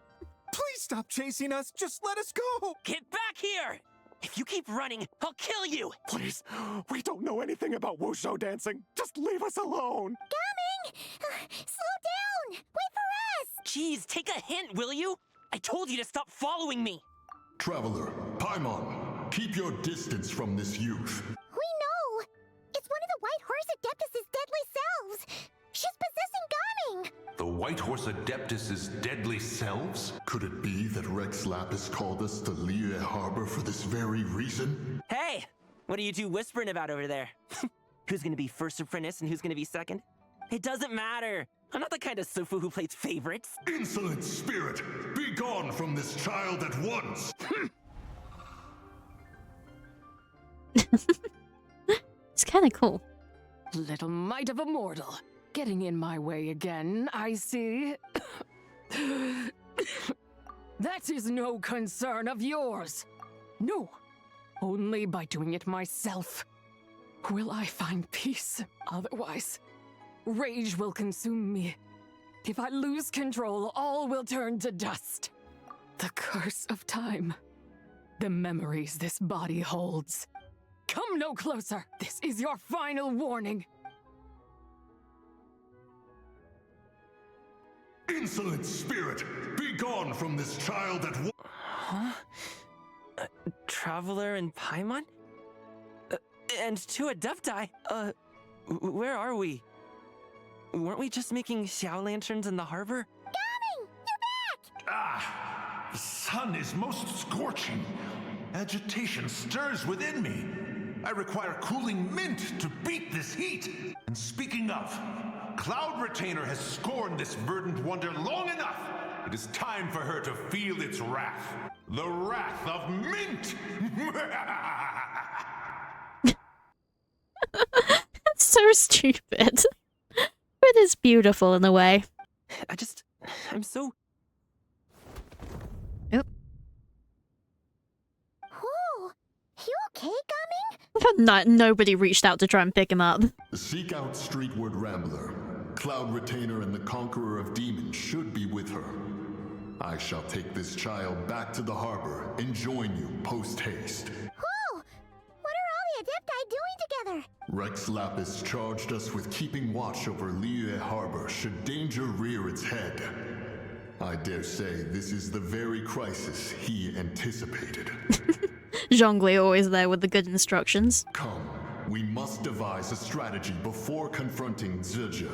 Please stop chasing us. Just let us go. Get back here! If you keep running, I'll kill you! Please, we don't know anything about wushu dancing. Just leave us alone. Gaming! Slow down! Wait for us! Jeez, take a hint, will you? I told you to stop following me! Traveler, Paimon, keep your distance from this youth. We know! It's one of the White Horse Adeptus' deadly selves! She's possessing Gaming! The White Horse Adeptus' deadly selves? Could it be that Rex Lapis called us to Liyue Harbour for this very reason? Hey! What are you two whispering about over there? Who's gonna be first apprentice and who's gonna be second? It doesn't matter! I'm not the kind of Sufu who plays favorites! Insolent spirit! Be gone from this child at once! It's kind of cool. Little mite of a mortal. Getting in my way again, I see. That is no concern of yours. No, only by doing it myself will I find peace. Otherwise, rage will consume me. If I lose control, all will turn to dust. The curse of time. The memories this body holds. Come no closer. This is your final warning. Insolent spirit! Be gone from this child at once! Huh? Traveler and Paimon? And two adepti? Where are we? Weren't we just making xiao lanterns in the harbor? Coming! You're back! Ah! The sun is most scorching. Agitation stirs within me. I require cooling mint to beat this heat. And speaking of, Cloud Retainer has scorned this verdant wonder long enough. It is time for her to feel its wrath. The wrath of mint! That's so stupid. It is beautiful in a way. I'm so... Oop. Whoa! You okay, Gumming? Nobody reached out to try and pick him up. Seek out Streetward Rambler. Cloud Retainer and the Conqueror of Demons should be with her. I shall take this child back to the harbor and join you post-haste. Whoa! What are all the Adepti doing together? Rex Lapis charged us with keeping watch over Liyue Harbor should danger rear its head. I dare say this is the very crisis he anticipated. Zhongli always there with the good instructions. Come, we must devise a strategy before confronting Zhezhe.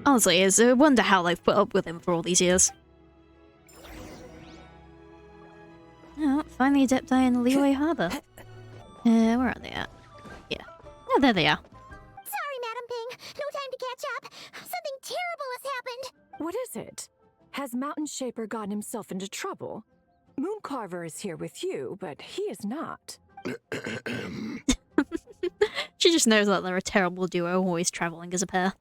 Honestly, it's a wonder how they've put up with him for all these years. Oh, find the Adepti in Liyue Harbour. Where are they at? Yeah. Oh, there they are. Sorry, Madam Ping. No time to catch up. Something terrible has happened. What is it? Has Mountain Shaper gotten himself into trouble? Mooncarver is here with you, but he is not. She just knows that they're a terrible duo, always travelling as a pair.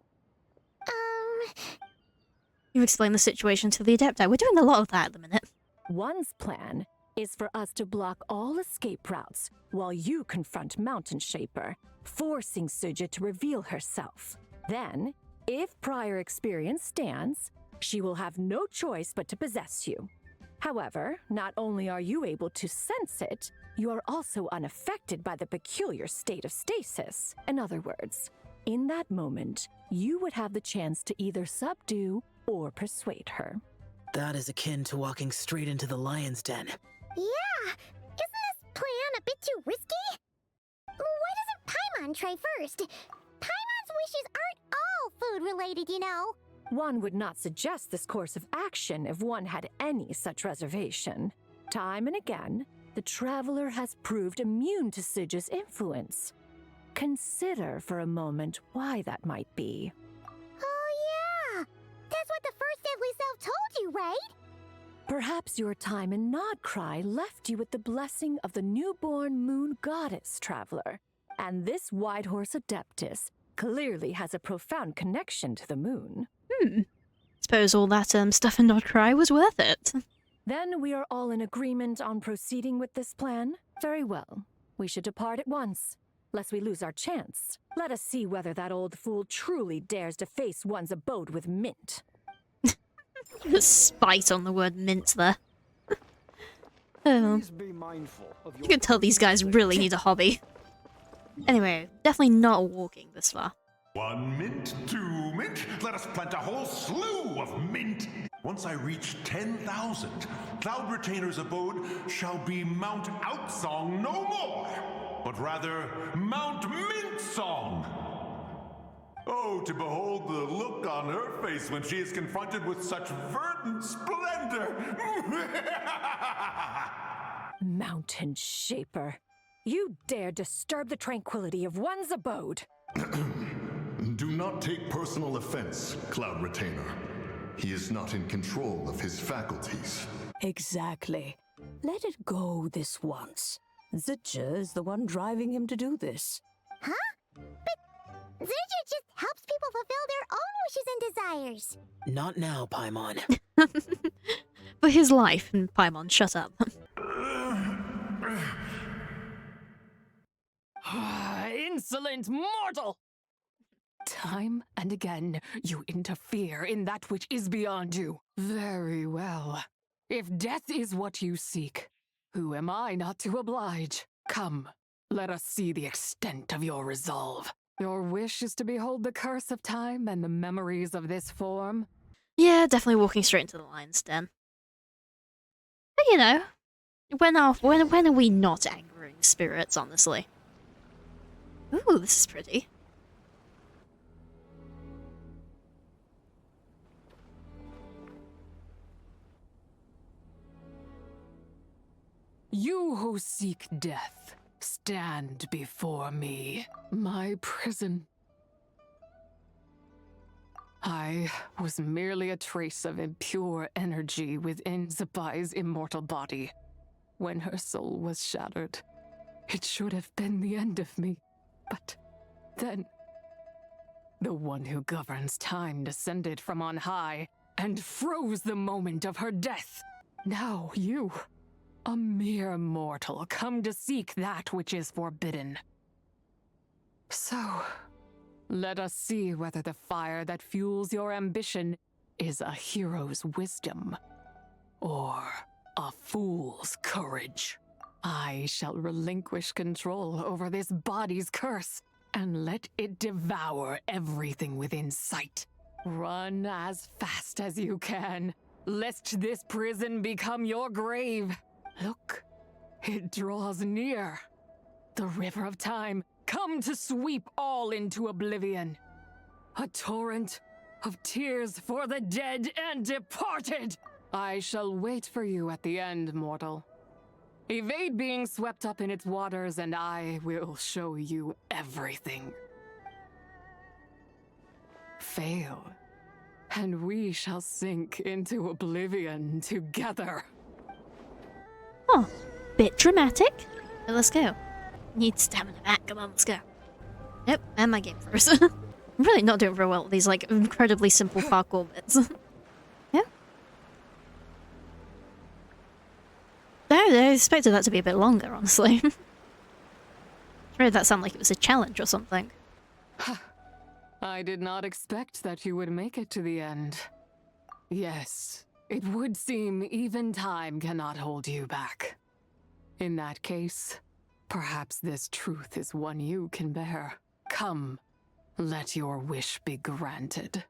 You explain the situation to the Adepti. We're doing a lot of that at the minute. One's plan is for us to block all escape routes while you confront Mountain Shaper, forcing Zhezhe to reveal herself. Then, if prior experience stands, she will have no choice but to possess you. However, not only are you able to sense it, you are also unaffected by the peculiar state of stasis. In other words, in that moment, you would have the chance to either subdue or persuade her. That is akin to walking straight into the lion's den. Yeah! Isn't this plan a bit too risky? Why doesn't Paimon try first? Paimon's wishes aren't all food-related, you know. One would not suggest this course of action if one had any such reservation. Time and again, the traveler has proved immune to Zhezhe's influence. Consider for a moment why that might be. Oh yeah! That's what the first deadly self told you, right? Perhaps your time in Nodcry left you with the blessing of the newborn moon goddess, traveler. And this Whitehorse Adeptus clearly has a profound connection to the moon. Suppose all that stuff in Nodcry was worth it. Then we are all in agreement on proceeding with this plan? Very well. We should depart at once, lest we lose our chance. Let us see whether that old fool truly dares to face one's abode with mint. The spite on the word mint there. Oh. You can tell these guys really need a hobby. Anyway, definitely not walking this far. 1 mint, 2 mint, let us plant a whole slew of mint. Once I reach 10,000, Cloud Retainer's abode shall be Mount Outsong no more, but rather Mount Mintsong. Oh, to behold the look on her face when she is confronted with such verdant splendor. Mountain Shaper, you dare disturb the tranquility of one's abode. Do not take personal offense, Cloud Retainer. He is not in control of his faculties. Exactly. Let it go this once. Zhezhe is the one driving him to do this. Huh? But Zhezhe just helps people fulfill their own wishes and desires. Not now, Paimon. For his life, and Paimon, shut up. Insolent mortal! Time and again, you interfere in that which is beyond you. Very well. If death is what you seek, who am I not to oblige? Come, let us see the extent of your resolve. Your wish is to behold the curse of time and the memories of this form? Yeah, definitely walking straight into the lion's den. But you know, when are we not angering spirits, honestly? Ooh, this is pretty. You who seek death, stand before me, my prison. I was merely a trace of impure energy within Zibai's immortal body. When her soul was shattered, it should have been the end of me. But then, the one who governs time descended from on high and froze the moment of her death. Now you, a mere mortal, come to seek that which is forbidden. So, let us see whether the fire that fuels your ambition is a hero's wisdom or a fool's courage. I shall relinquish control over this body's curse and let it devour everything within sight. Run as fast as you can, lest this prison become your grave. Look, it draws near. The river of time, come to sweep all into oblivion. A torrent of tears for the dead and departed. I shall wait for you at the end, mortal. Evade being swept up in its waters, and I will show you everything. Fail, and we shall sink into oblivion together. Oh, bit dramatic. But let's go. Need stamina back. Come on, let's go. Nope, and my game froze. I'm really not doing very well with these, like, incredibly simple parkour bits. Yeah? I expected that to be a bit longer, honestly. It made that sound like it was a challenge or something. I did not expect that you would make it to the end. Yes, it would seem even time cannot hold you back. In that case, perhaps this truth is one you can bear. Come, let your wish be granted.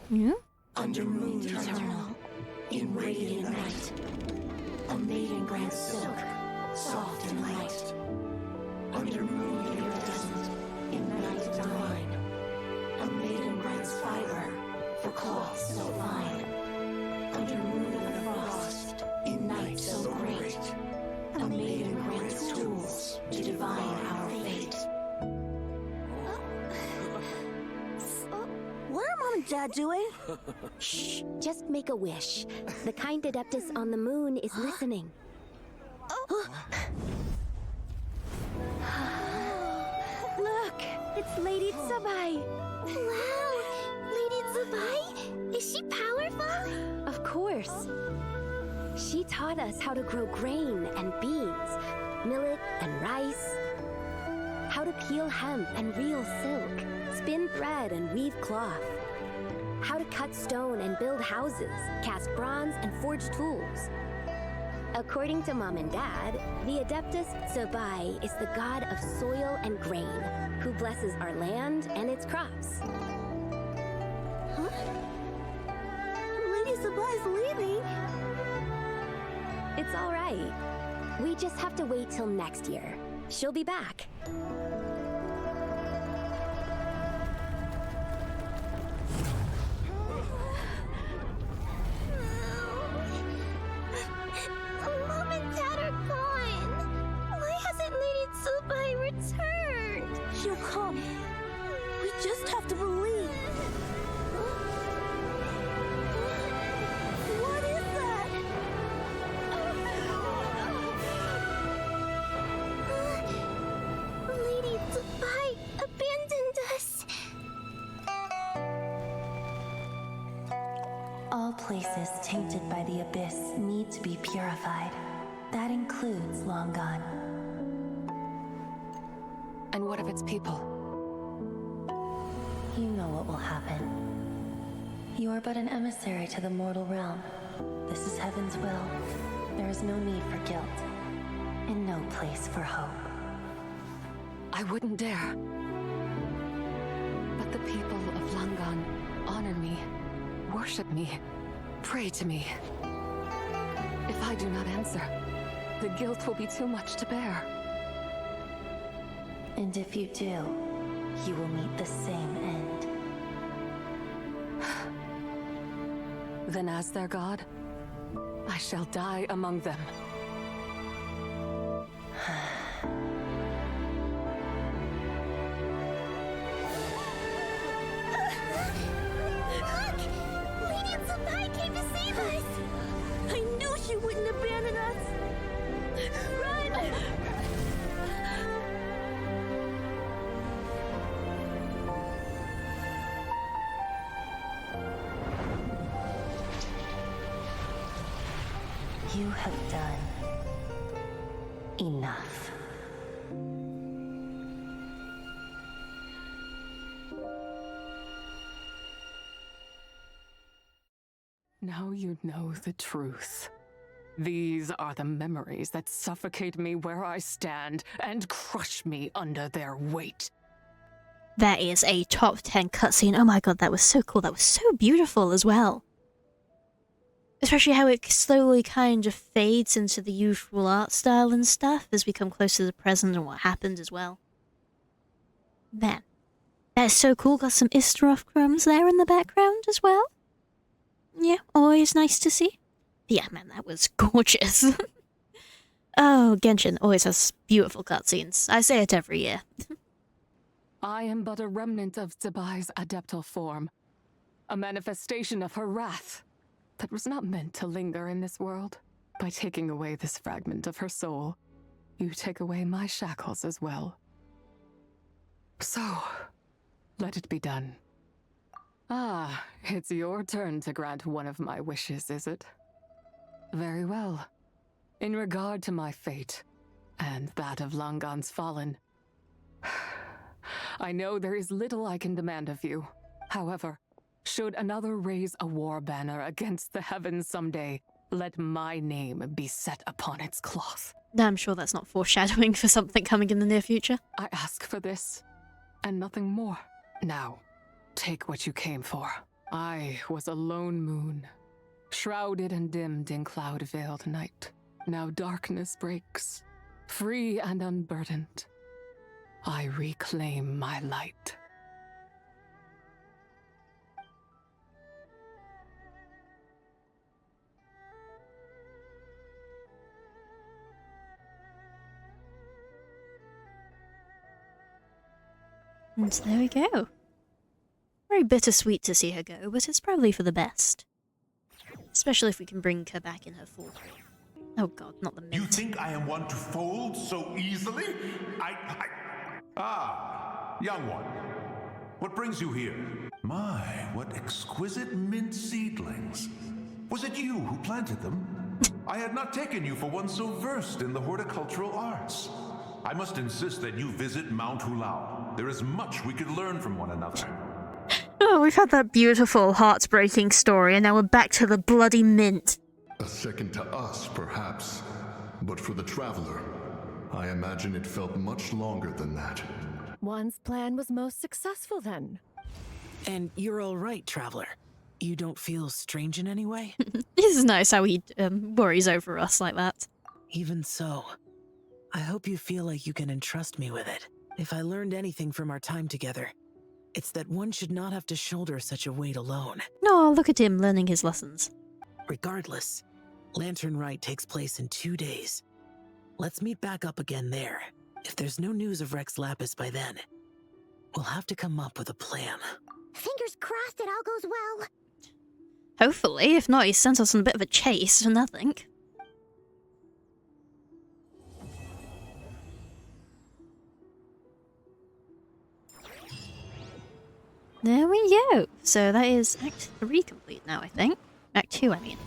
Yeah? Under moon eternal, in radiant night, a maiden grants silk, soft and light. Under moon iridescent, in night divine, a maiden grants fiber for cloth so fine. Under moon of the frost, in night so great, a maiden grants tools to divine our fate. What are Mom and Dad doing? Shh, just make a wish. The kind adeptus on the moon is listening. Look, it's Lady Zibai. Wow, Lady Zibai? Is she powerful? Of course. She taught us how to grow grain and beans, millet and rice, how to peel hemp and reel silk, spin thread and weave cloth, how to cut stone and build houses, cast bronze and forge tools. According to Mom and Dad, the adeptus Zibai is the god of soil and grain, who blesses our land and its crops. Huh? Lady Zibai's leaving. It's all right. We just have to wait till next year. She'll be back. Mom and Dad are gone. Why hasn't Lady Zibai returned? She'll come. We just have to believe. What is that? Lady Zibai abandoned us. All places tainted by the abyss need to be purified. That includes Long Gone. And what of its people? You know what will happen. You are but an emissary to the mortal realm. This is Heaven's will. There is no need for guilt, and no place for hope. I wouldn't dare. But the people of Langan honor me, worship me, pray to me. If I do not answer, the guilt will be too much to bear. And if you do, you will meet the same end. Then as their god, I shall die among them. Look! Lady and Zibai came to save us! I knew she wouldn't abandon us! Run! You have done enough. Now you know the truth. These are the memories that suffocate me where I stand and crush me under their weight. That is a top 10 cutscene. Oh my god, that was so cool. That was so beautiful as well. Especially how it slowly kind of fades into the usual art style and stuff as we come close to the present and what happened as well. Man, that is so cool. Got some Istaroth crumbs there in the background as well. Yeah, always nice to see. Yeah, man, that was gorgeous. Oh, Genshin always has beautiful cutscenes. I say it every year. I am but a remnant of Zibai's adeptal form, a manifestation of her wrath that was not meant to linger in this world. By taking away this fragment of her soul, you take away my shackles as well. So, let it be done. Ah, it's your turn to grant one of my wishes, is it? Very well. In regard to my fate, and that of Langan's fallen, I know there is little I can demand of you. However, should another raise a war banner against the heavens someday, let my name be set upon its cloth. I'm sure that's not foreshadowing for something coming in the near future. I ask for this, and nothing more. Now, take what you came for. I was a lone moon, shrouded and dimmed in cloud-veiled night. Now darkness breaks, free and unburdened. I reclaim my light. And there we go. Very bittersweet to see her go, but it's probably for the best. Especially if we can bring her back in her full form. Oh god, not the mint. You think I am one to fold so easily? Ah, young one. What brings you here? My, what exquisite mint seedlings. Was it you who planted them? I had not taken you for one so versed in the horticultural arts. I must insist that you visit Mount Hulao. There is much we could learn from one another. Oh, we've had that beautiful, heartbreaking story, and now we're back to the bloody mint. A second to us, perhaps. But for the traveler, I imagine it felt much longer than that. One's plan was most successful then. And you're all right, traveler. You don't feel strange in any way? This is nice how he worries over us like that. Even so, I hope you feel like you can entrust me with it. If I learned anything from our time together, it's that one should not have to shoulder such a weight alone. No, look at him learning his lessons. Regardless, Lantern Rite takes place in 2 days. Let's meet back up again there. If there's no news of Rex Lapis by then, we'll have to come up with a plan. Fingers crossed it all goes well. Hopefully, if not, he sent us on a bit of a chase for nothing. There we go. So that is Act 3 complete now, I think. Act 2, I mean.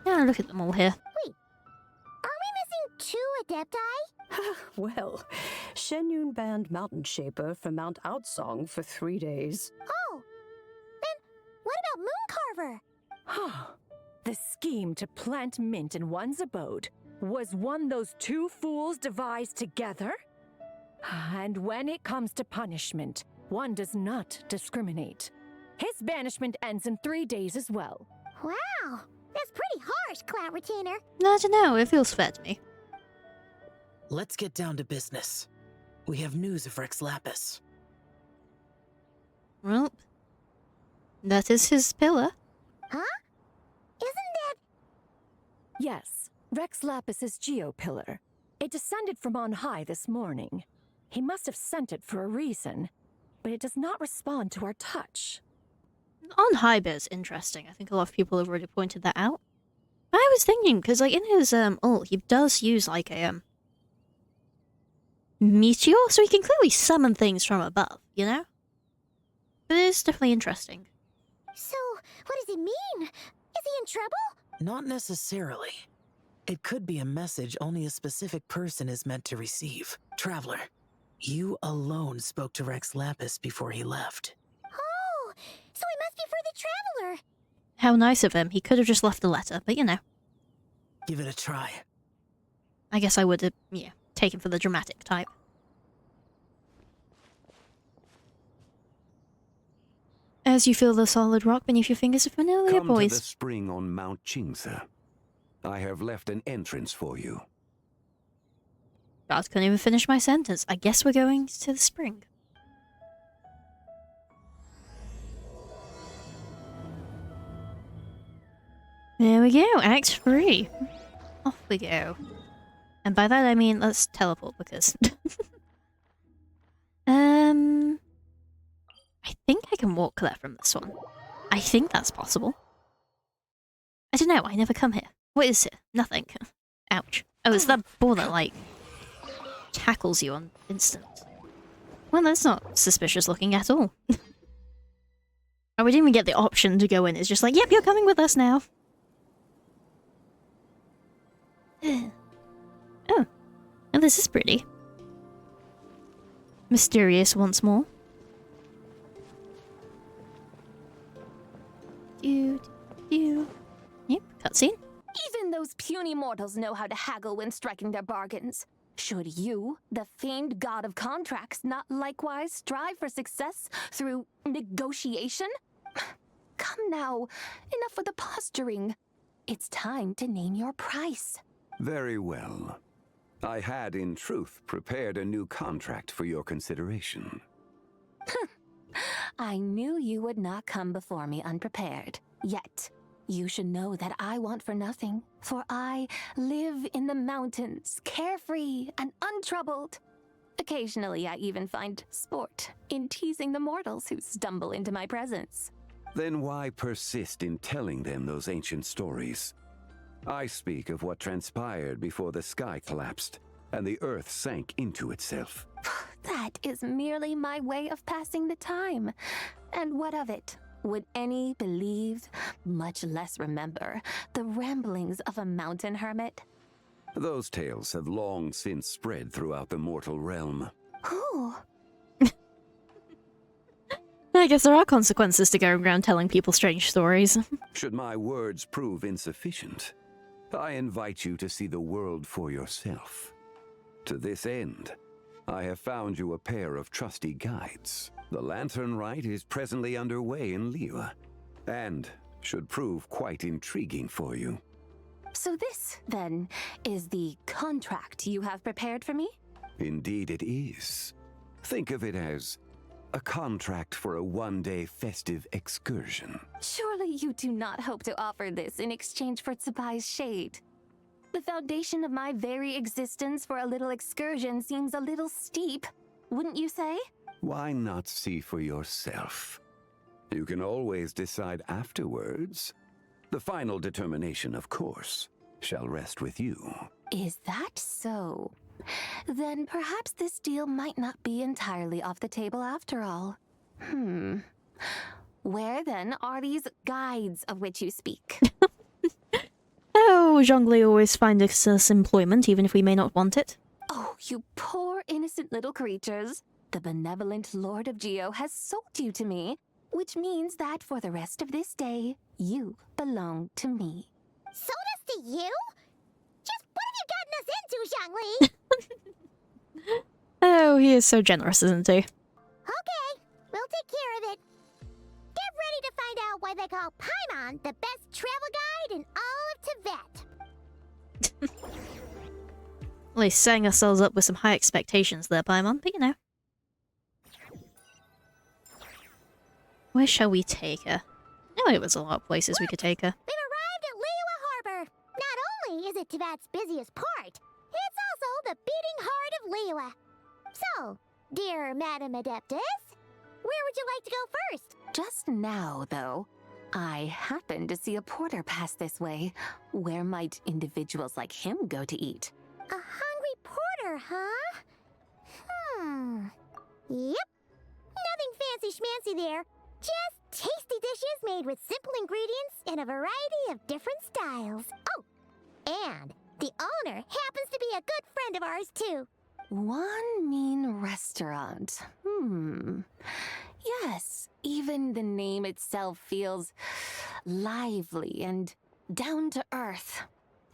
Yeah, look at them all here. Wait, are we missing 2 adepti? Well, Shenyun banned Mountain Shaper from Mount Outsong for 3 days. Oh, then what about Mooncarver? The scheme to plant mint in one's abode was one those two fools devised together? And when it comes to punishment, one does not discriminate. His banishment ends in 3 days as well. Wow, that's pretty harsh, Cloud Retainer. I don't know, it feels fair to me. Let's get down to business. We have news of Rex Lapis. Well, that is his pillar. Huh? Isn't that... Yes, Rex Lapis's Geopillar. It descended from on high this morning. He must have sent it for a reason, but it does not respond to our touch. On high bit's interesting. I think a lot of people have already pointed that out. I was thinking, because like in his ult, he does use like a meteor, so he can clearly summon things from above, you know? But it is definitely interesting. So, what does it mean? Is he in trouble? Not necessarily. It could be a message only a specific person is meant to receive. Traveler, you alone spoke to Rex Lapis before he left. Oh, so it must be for the Traveler. How nice of him. He could have just left a letter, but you know. Give it a try. I guess I would have, yeah, taken for the dramatic type. As you feel the solid rock beneath your fingers are familiar, Come boys. to the spring on Mount Qingse. I have left an entrance for you. God, couldn't even finish my sentence. I guess we're going to the spring. There we go, Act 3. Off we go. And by that I mean let's teleport because... I think I can walk there from this one. I think that's possible. I don't know, I never come here. What is it? Nothing. Ouch. Oh, it's that ball that, like, tackles you on instant. Well, that's not suspicious looking at all. I would even get the option to go in. It's just like, yep, you're coming with us now. Oh. Oh, this is pretty. Mysterious once more. Yep, cutscene. Even those puny mortals know how to haggle when striking their bargains. Should you, the famed god of contracts, not likewise strive for success through negotiation? Come now, enough with the posturing. It's time to name your price. Very well. I had, in truth, prepared a new contract for your consideration. I knew you would not come before me unprepared. Yet, you should know that I want for nothing, for I live in the mountains, carefree and untroubled. Occasionally, I even find sport in teasing the mortals who stumble into my presence. Then why persist in telling them those ancient stories? I speak of what transpired before the sky collapsed and the earth sank into itself. That is merely my way of passing the time. And what of it? Would any believe, much less remember, the ramblings of a mountain hermit? Those tales have long since spread throughout the mortal realm. Who? I guess there are consequences to going around telling people strange stories. Should my words prove insufficient, I invite you to see the world for yourself. To this end, I have found you a pair of trusty guides. The Lantern Rite is presently underway in Liyue, and should prove quite intriguing for you. So this, then, is the contract you have prepared for me? Indeed it is. Think of it as a contract for a one-day festive excursion. Surely you do not hope to offer this in exchange for Zibai's shade. The foundation of my very existence for a little excursion seems a little steep, wouldn't you say? Why not see for yourself? You can always decide afterwards. The final determination, of course, shall rest with you. Is that so? Then perhaps this deal might not be entirely off the table after all. Where then are these guides of which you speak? Oh, zhongli always find us employment, even if we may not want it. Oh, you poor innocent little creatures. The benevolent Lord of Geo has sold you to me, which means that for the rest of this day, you belong to me. Sold us to you? Just what have you gotten us into, Zhongli? Oh, he is so generous, isn't he? Okay, we'll take care of it. Get ready to find out why they call Paimon the best travel guide in all of Tibet. At least setting ourselves up with some high expectations there, Paimon, but you know. Where shall we take her? I know there's a lot of places we could take her. We've arrived at Liyue Harbour. Not only is it Tibet's busiest port, it's also the beating heart of Liyue. So, dear Madam Adeptus, where would you like to go first? Just now, though, I happened to see a porter pass this way. Where might individuals like him go to eat? A hungry porter, huh? Yep. Nothing fancy schmancy there. Just tasty dishes made with simple ingredients in a variety of different styles. Oh, and the owner happens to be a good friend of ours, too. One mean restaurant. Yes, even the name itself feels lively and down to earth.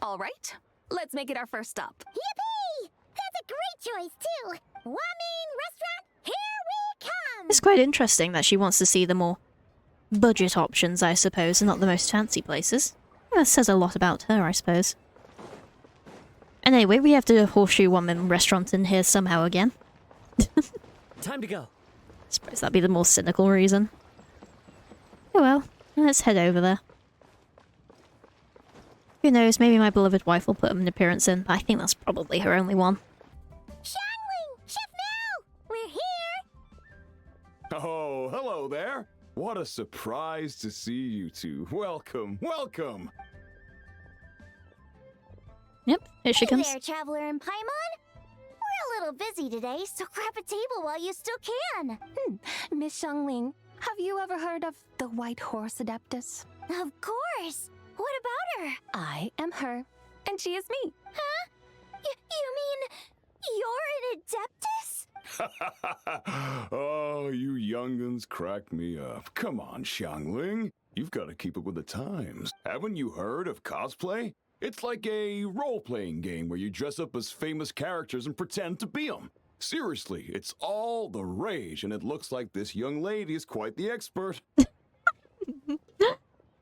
All right, let's make it our first stop. Yippee! That's a great choice, too. One mean restaurant, here we come! It's quite interesting that she wants to see the more budget options, I suppose, and not the most fancy places. That says a lot about her, I suppose. And anyway, we have to horseshoe one-man restaurant in here somehow again. Time to go. Suppose that'd be the more cynical reason. Oh well, let's head over there. Who knows, maybe my beloved wife will put an appearance in, but I think that's probably her only one. Xiangling! Chef Mao! We're here! Oh, hello there. What a surprise to see you two. Welcome, welcome. Yep, here she Hey comes. there, Traveler and Paimon. We're a little busy today, so grab a table while you still can. Miss Xiangling, have you ever heard of the White Horse Adeptus? Of course. What about her? I am her, and she is me. Huh? You mean you're an Adeptus? Oh, you young'uns crack me up. Come on, Xiangling. You've got to keep up with the times. Haven't you heard of cosplay? It's like a role-playing game where you dress up as famous characters and pretend to be them. Seriously, it's all the rage, and it looks like this young lady is quite the expert.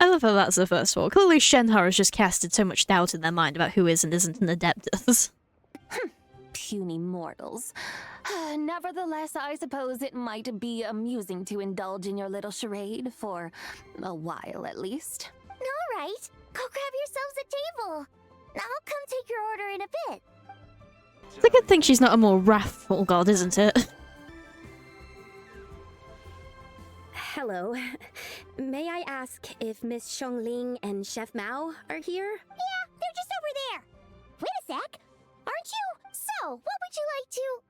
I love how that's the first one. Clearly Shenhar has just casted so much doubt in their mind about who is and isn't an Adeptus. Puny mortals. Nevertheless, I suppose it might be amusing to indulge in your little charade, for a while at least. All right. Go grab yourselves a table. I'll come take your order in a bit. It's a good thing she's not a more wrathful god, isn't it? Hello. May I ask if Miss Xiangling and Chef Mao are here? Yeah, they're just over there. Wait a sec. Aren't you? So, what would you like to...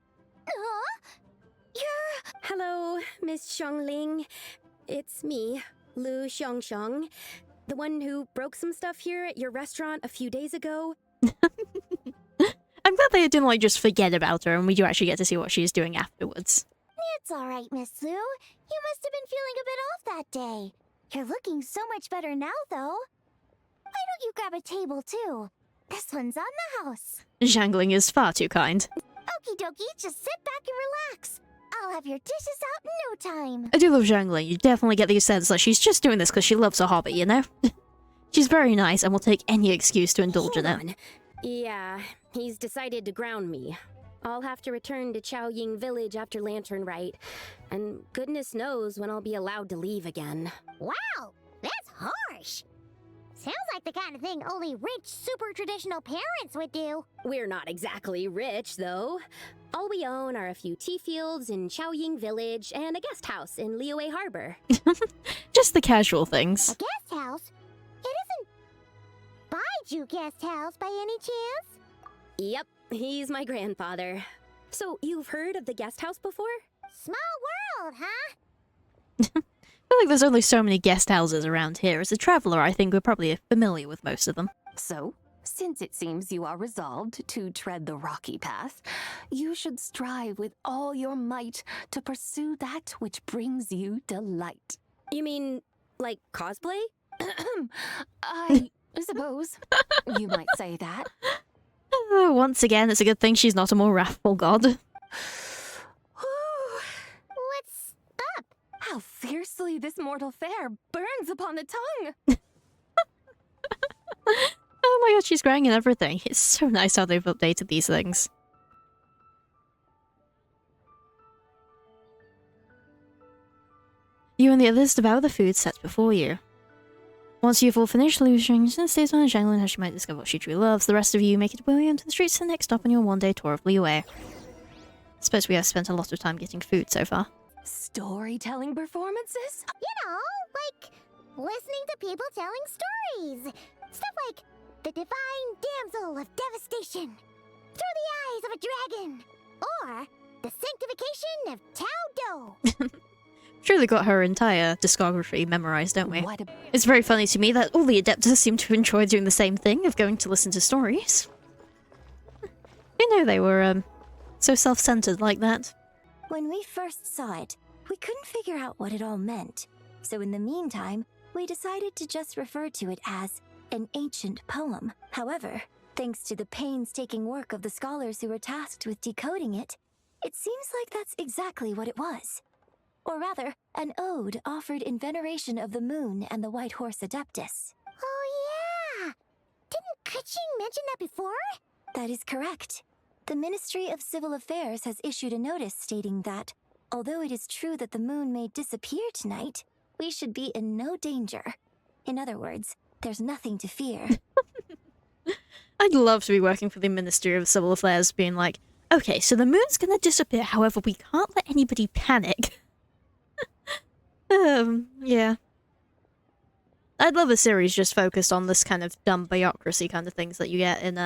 You're... Hello, Miss Xiangling. It's me, Lu Xiangxiang. The one who broke some stuff here at your restaurant a few days ago. I'm glad they didn't just forget about her and we do actually get to see what she's doing afterwards. It's all right, Miss Lu. You must have been feeling a bit off that day. You're looking so much better now, though. Why don't you grab a table, too? This one's on the house. Zhangling is far too kind. Okie dokie, just sit back and relax. I'll have your dishes out in no time. I do love Zhangling. You definitely get the sense that she's just doing this because she loves her hobby, you know? She's very nice and will take any excuse to indulge in it. Yeah, he's decided to ground me. I'll have to return to Chaoying village after Lantern Rite, and goodness knows when I'll be allowed to leave again. Wow, that's harsh. Sounds like the kind of thing only rich, super traditional parents would do. We're not exactly rich, though. All we own are a few tea fields in Chaoying village and a guest house in Liyue Harbour. Just the casual things. A guest house? It isn't Baiju guest house by any chance? Yep, he's my grandfather. So, you've heard of the guest house before? Small world, huh? I feel like there's only so many guest houses around here. As a traveller, I think we're probably familiar with most of them. So, since it seems you are resolved to tread the rocky path, you should strive with all your might to pursue that which brings you delight. You mean, like cosplay? I suppose. You might say that. Once again, it's a good thing she's not a more wrathful god. What's up? How fiercely this mortal fare burns upon the tongue! Oh my god, she's crying and everything. It's so nice how they've updated these things. You and the others devour the food set before you. Once you've all finished, Liyue stays on a jungle and how she might discover what she truly loves. The rest of you make it way onto the streets to the next stop on your one-day tour of Liyue. I suppose we have spent a lot of time getting food so far. Storytelling performances? You know, like listening to people telling stories. Stuff like the divine damsel of devastation, through the eyes of a dragon, or the sanctification of Tao Do. Truly got her entire discography memorized, don't we? It's very funny to me that all the adeptus seem to enjoy doing the same thing of going to listen to stories. Who knew they were so self-centered like that? When we first saw it, we couldn't figure out what it all meant. So in the meantime, we decided to just refer to it as an ancient poem. However, thanks to the painstaking work of the scholars who were tasked with decoding it, it seems like that's exactly what it was. Or rather, an ode offered in veneration of the moon and the white horse adeptus. Oh yeah! Didn't Kuching mention that before? That is correct. The Ministry of Civil Affairs has issued a notice stating that, although it is true that the moon may disappear tonight, we should be in no danger. In other words, there's nothing to fear. I'd love to be working for the Ministry of Civil Affairs, being like, okay, so the moon's gonna disappear, however, we can't let anybody panic. Yeah. I'd love a series just focused on this kind of dumb bureaucracy kind of things that you get in,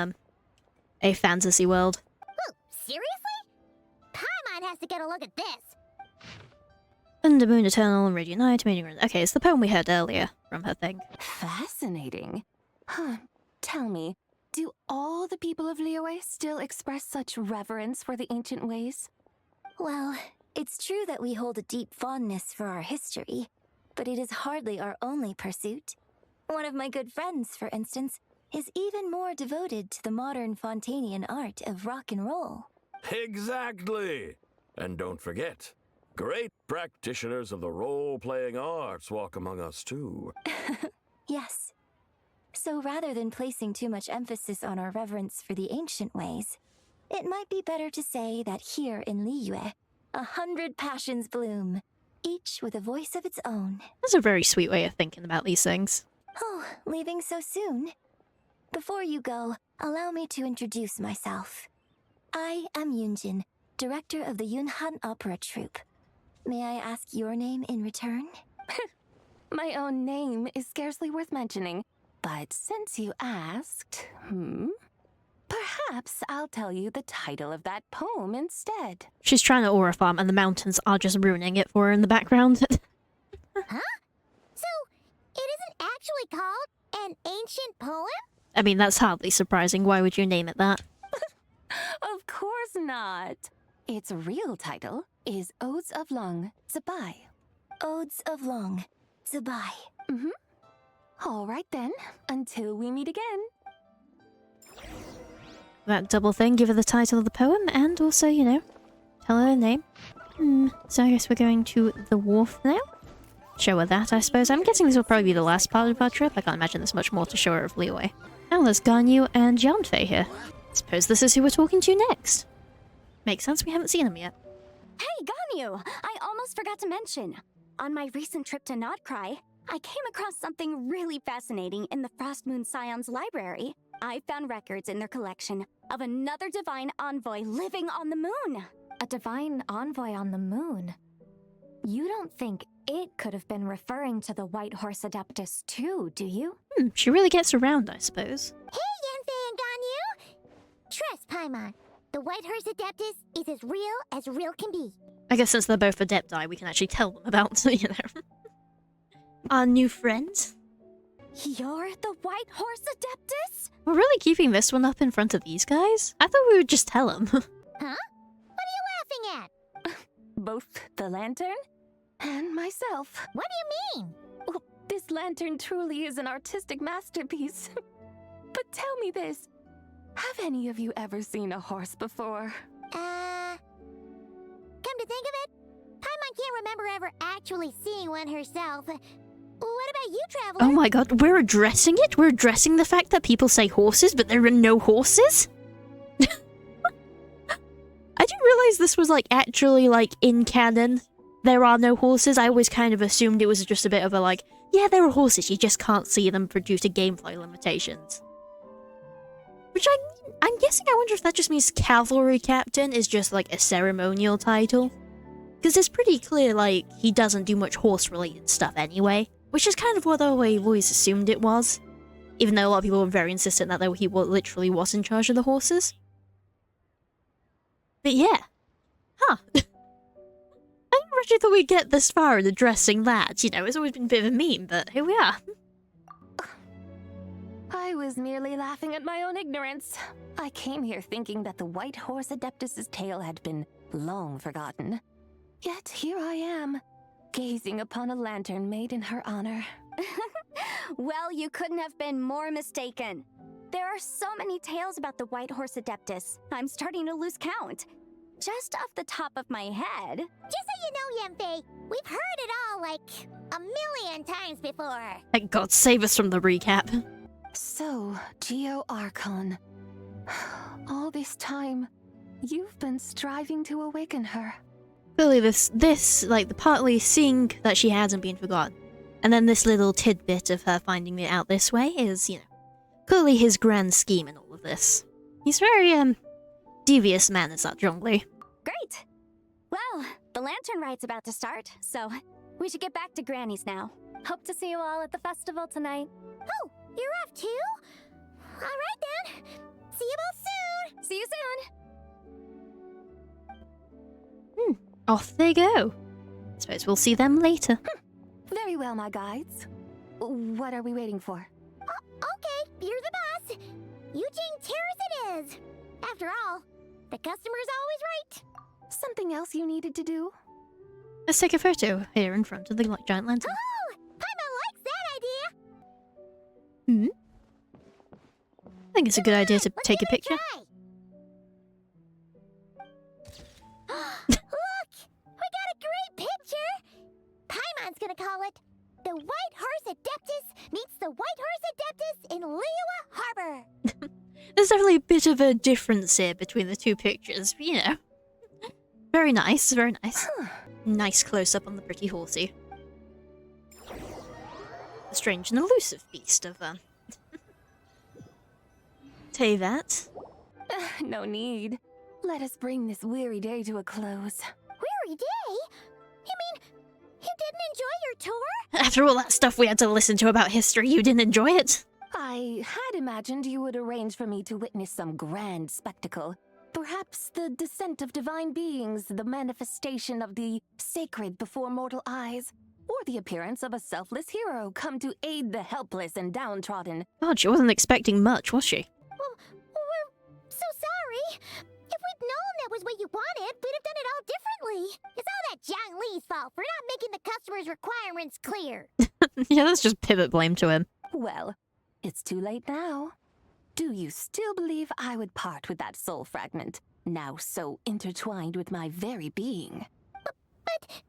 a fantasy world. Oh, seriously? Paimon has to get a look at this. Under Moon Eternal and Radiant Night, okay, it's the poem we heard earlier from her thing. Fascinating. Huh. Tell me, do all the people of Liyue still express such reverence for the ancient ways? Well, it's true that we hold a deep fondness for our history, but it is hardly our only pursuit. One of my good friends, for instance, is even more devoted to the modern Fontanian art of rock and roll. Exactly! And don't forget, great practitioners of the role-playing arts walk among us too. Yes. So rather than placing too much emphasis on our reverence for the ancient ways, it might be better to say that here in Liyue, 100 passions bloom, each with a voice of its own. That's a very sweet way of thinking about these things. Oh, leaving so soon? Before you go, allow me to introduce myself. I am Yunjin, director of the Yunhan Opera Troupe. May I ask your name in return? My own name is scarcely worth mentioning, but since you asked, perhaps I'll tell you the title of that poem instead. She's trying to aura farm and the mountains are just ruining it for her in the background. Huh? So, it isn't actually called an ancient poem? I mean, that's hardly surprising. Why would you name it that? Of course not. Its real title is Odes of Long, Zibai. Odes of Long, Zibai. All right then, until we meet again. That double thing, give her the title of the poem, and also, you know, tell her name. So I guess we're going to the wharf now. Show her that, I suppose. I'm guessing this will probably be the last part of our trip. I can't imagine there's much more to show her of Liyue. Now there's Ganyu and Jianfei here. Suppose this is who we're talking to next. Makes sense, we haven't seen them yet. Hey, Ganyu! I almost forgot to mention. On my recent trip to Notcry, I came across something really fascinating in the Frostmoon Scion's library. I found records in their collection of another divine envoy living on the moon. A divine envoy on the moon? You don't think it could have been referring to the White Horse Adeptus too, do you? She really gets around, I suppose. Hey, Yanfei and Ganyu! Trust, Paimon. The White Horse Adeptus is as real can be. I guess since they're both Adepti, we can actually tell them about, you know, our new friend. You're the White Horse Adeptus? We're really keeping this one up in front of these guys? I thought we would just tell them. Huh? What are you laughing at? Both the lantern and myself. What do you mean? Well, this This lantern truly is an artistic masterpiece. But tell me this. Have any of you ever seen a horse before? Come to think of it, Paimon can't remember ever actually seeing one herself. What about you, Traveler? Oh my god, we're addressing it? We're addressing the fact that people say horses, but there are no horses? I didn't realize this was, like, actually, like, in canon. There are no horses. I always kind of assumed it was just a bit of a, like, yeah, there are horses, you just can't see them due to gameplay limitations. Which I'm guessing, I wonder if that just means Cavalry Captain is just, like, a ceremonial title. Because it's pretty clear, like, he doesn't do much horse-related stuff anyway. Which is kind of what I've always assumed it was. Even though a lot of people were very insistent that he literally was in charge of the horses. But yeah. Huh. I never actually thought we'd get this far in addressing that. You know, it's always been a bit of a meme, but here we are. I was merely laughing at my own ignorance. I came here thinking that the White Horse Adeptus's tale had been long forgotten. Yet here I am, gazing upon a lantern made in her honor. Well, you couldn't have been more mistaken. There are so many tales about the White Horse Adeptus, I'm starting to lose count. Just off the top of my head... Just so you know, Yemfei, we've heard it all, like, a million times before. Thank God, save us from the recap. So, Geo Archon. All this time, you've been striving to awaken her. Clearly this, like, the partly seeing that she hasn't been forgotten, and then this little tidbit of her finding it out this way is, you know, clearly his grand scheme in all of this. He's very, devious man, is that zhongli. Great! Well, the Lantern Rite's about to start, so we should get back to Granny's now. Hope to see you all at the festival tonight. Oh, you're off too? Alright then. See you both soon! See you soon! Off they go. Suppose we'll see them later. Very well, my guides. What are we waiting for? Okay, you're the boss. Eugene Terrace it is. After all, the customer's always right. Something else you needed to do? Let's take a photo here in front of the giant lantern. Oh, Paimon likes that idea. I think it's a good idea to take a picture. Look! We got a great picture! Paimon's gonna call it The White Horse Adeptus Meets the White Horse Adeptus in Liyue Harbour. There's definitely a bit of a difference here between the two pictures, but, you know. Very nice, very nice. Nice close-up on the pretty horsey. A strange and elusive beast of, Tevat. No need. Let us bring this weary day to a close. Weary day? You mean, you didn't enjoy your tour? After all that stuff we had to listen to about history, you didn't enjoy it? I had imagined you would arrange for me to witness some grand spectacle. Perhaps the descent of divine beings, the manifestation of the sacred before mortal eyes, or the appearance of a selfless hero come to aid the helpless and downtrodden. God, she wasn't expecting much, was she? Well, we're so sorry. If we'd known that was what you wanted, we'd have done it all differently. It's all that Zhongli's fault for not making the customer's requirements clear. Yeah, let's just pivot blame to him. Well, it's too late now. Do you still believe I would part with that soul fragment, now so intertwined with my very being? But...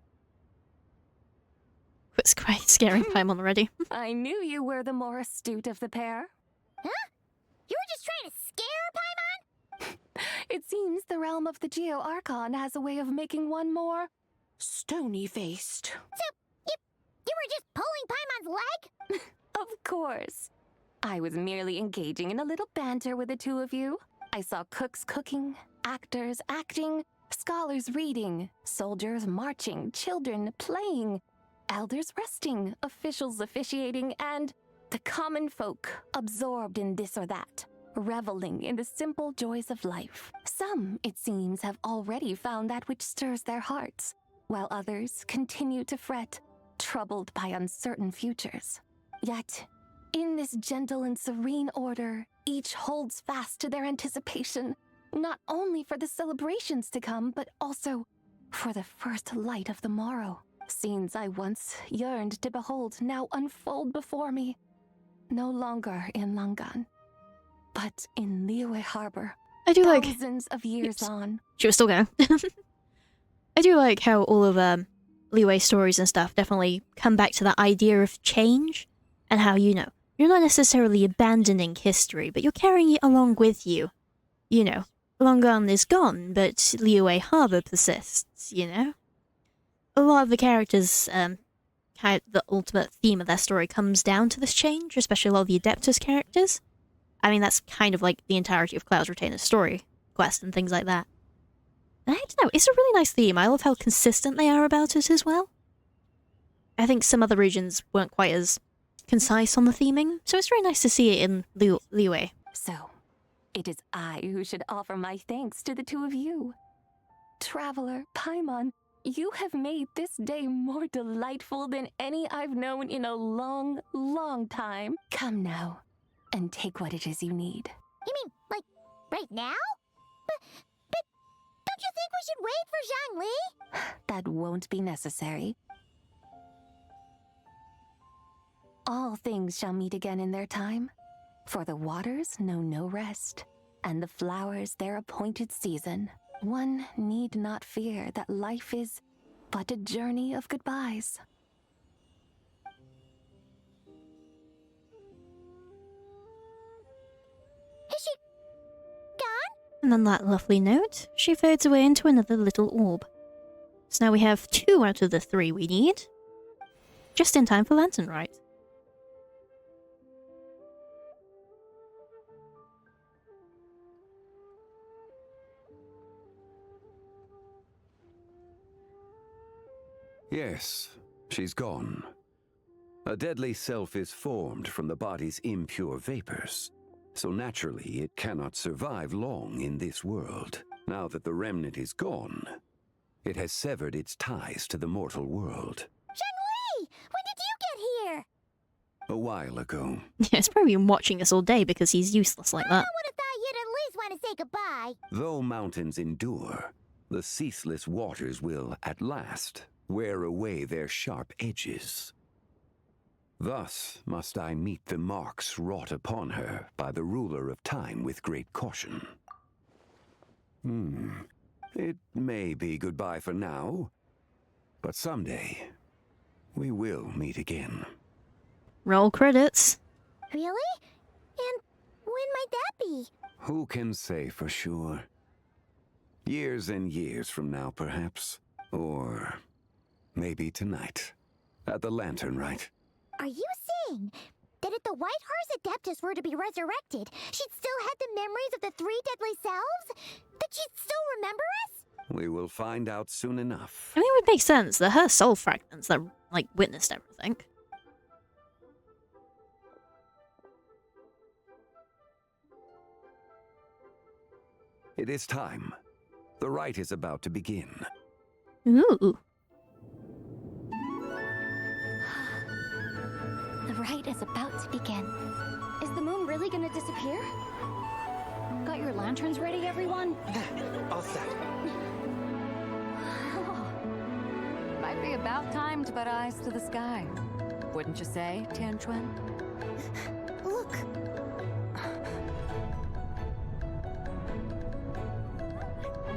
It's quite scaring Paimon already. I knew you were the more astute of the pair. Huh? You were just trying to scare Paimon? It seems the realm of the Geo Archon has a way of making one more stony-faced. So, you were just pulling Paimon's leg? Of course. I was merely engaging in a little banter with the two of you. I saw cooks cooking, actors acting, scholars reading, soldiers marching, children playing, elders resting, officials officiating, and the common folk absorbed in this or that, reveling in the simple joys of life. Some, it seems, have already found that which stirs their hearts, while others continue to fret, troubled by uncertain futures. Yet, in this gentle and serene order, each holds fast to their anticipation, not only for the celebrations to come, but also for the first light of the morrow. Scenes I once yearned to behold now unfold before me. No longer in Langan, but in Liyue Harbour. I do like... Thousands of years on. She was still going. I do like how all of Liyue stories and stuff definitely come back to that idea of change, and how, you know, you're not necessarily abandoning history, but you're carrying it along with you. You know, Langan is gone, but Liyue Harbour persists, you know? A lot of the characters, kind of the ultimate theme of their story comes down to this change, especially a lot of the adeptus characters. I mean, that's kind of like the entirety of Cloud's Retainer's story, quest, and things like that. And I don't know, it's a really nice theme. I love how consistent they are about it as well. I think some other regions weren't quite as concise on the theming, so it's very nice to see it in Liyue. So, it is I who should offer my thanks to the two of you. Traveler, Paimon, you have made this day more delightful than any I've known in a long, long time. Come now, and take what it is you need. You mean, like, right now? But don't you think we should wait for Zhongli? That won't be necessary. All things shall meet again in their time, for the waters know no rest, and the flowers their appointed season. One need not fear that life is but a journey of goodbyes. Is she gone? And on that lovely note, she fades away into another little orb. So now we have 2 out of the 3 we need. Just in time for Lantern Rite. Yes, she's gone. A deadly self is formed from the body's impure vapors, so naturally it cannot survive long in this world. Now that the remnant is gone, it has severed its ties to the mortal world. Zhongli! When did you get here? A while ago. Yeah, he's probably been watching us all day because he's useless like that. I would have thought you'd at least want to say goodbye. Though mountains endure, the ceaseless waters will, at last, wear away their sharp edges. Thus must I meet the marks wrought upon her by the ruler of time with great caution. It may be goodbye for now, but someday we will meet again. Roll credits. Really? And when might that be? Who can say for sure? Years and years from now, perhaps. Or maybe tonight, at the Lantern Rite. Are you saying that if the White Horse Adeptus were to be resurrected, she'd still have the memories of the 3 deadly selves? That she'd still remember us? We will find out soon enough. I mean, it would make sense. They're her soul fragments that, like, witnessed everything. It is time. The rite is about to begin. Ooh. The rite is about to begin. Is the moon really gonna disappear? Got your lanterns ready, everyone? All set. Might be about time to put eyes to the sky. Wouldn't you say, Tianchuan? Look.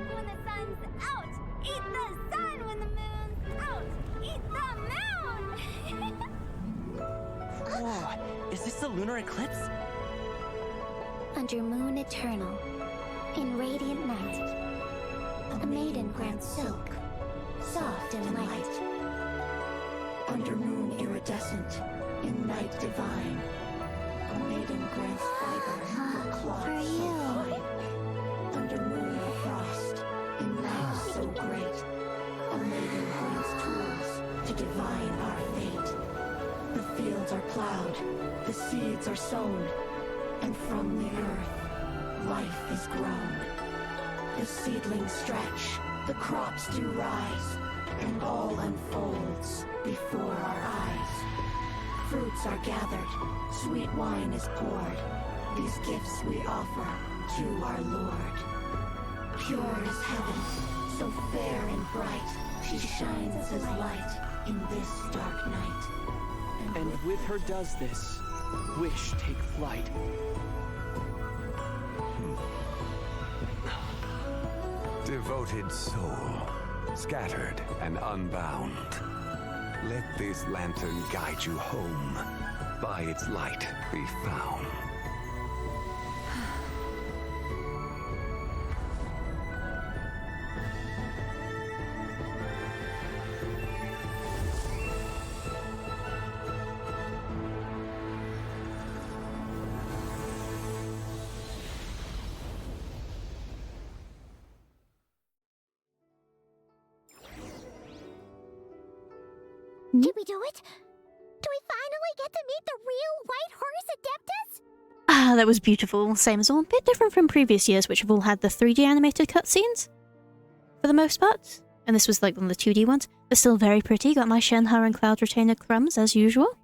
When the sun's out, eat the sun. When the moon's out, eat the moon. Whoa, is this the lunar eclipse? Under moon eternal, in radiant night, a maiden grants silk, soft and light. Under moon iridescent, in night divine, a maiden grants fiber for cloth so fine. Under moon of frost, in night so great, a maiden grants tools to divine our fate. The fields are plowed, the seeds are sown, and from the earth, life is grown. The seedlings stretch, the crops do rise, and all unfolds before our eyes. Fruits are gathered, sweet wine is poured. These gifts we offer to our Lord. Pure is heaven, so fair and bright, she shines as light. in this dark night. And with her does this, wish take flight. Devoted soul, scattered and unbound. Let this lantern guide you home. By its light be found. Did we do it? Do we finally get to meet the real White Horse Adeptus? Ah, that was beautiful. Same as all. A bit different from previous years, which have all had the 3D animated cutscenes. For the most part. And this was like one of the 2D ones. But still very pretty. Got my Shenhe and Cloud Retainer crumbs, as usual.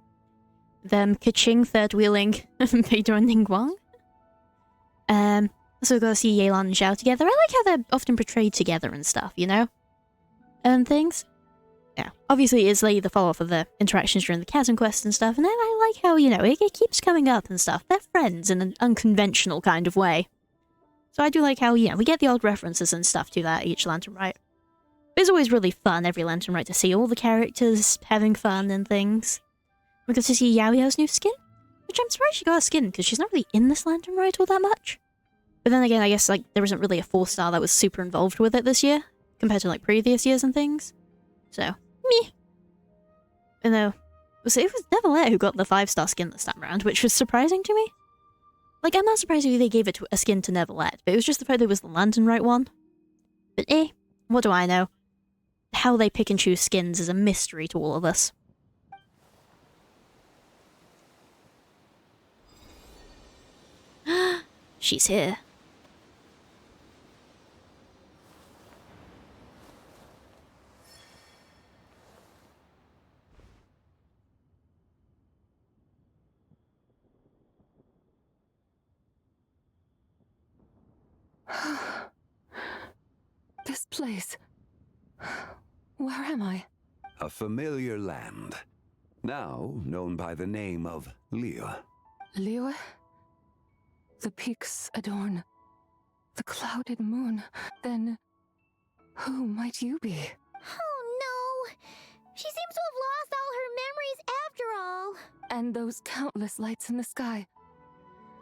Them Kaching third-wheeling Vader and Ningguang. So we've got to see Yelan and Zhao together. I like how they're often portrayed together and stuff, you know? And things. Yeah, obviously it's like the follow-up of the interactions during the chasm quest and stuff, and then I like how, you know, it keeps coming up and stuff. They're friends in an unconventional kind of way. So I do like how, you know, we get the old references and stuff to that each Lantern Rite. It's always really fun every Lantern Rite to see all the characters having fun and things. We got to see Yao Yao's new skin, which I'm surprised she got a skin, because she's not really in this Lantern Rite all that much. But then again, I guess, like, there isn't really a 4-star that was super involved with it this year, compared to, like, previous years and things. So, meh. And though, it was Neverlet who got the 5-star skin this time around, which was surprising to me. Like, I'm not surprised if they gave it a skin to Neverlet, but it was just the fact that it was the Lantern Rite one. But what do I know? How they pick and choose skins is a mystery to all of us. She's here. This place. Where am I? A familiar land, now known by the name of Liyue. Liyue? The peaks adorn the clouded moon. Then, who might you be? Oh no! She seems to have lost all her memories after all. And those countless lights in the sky.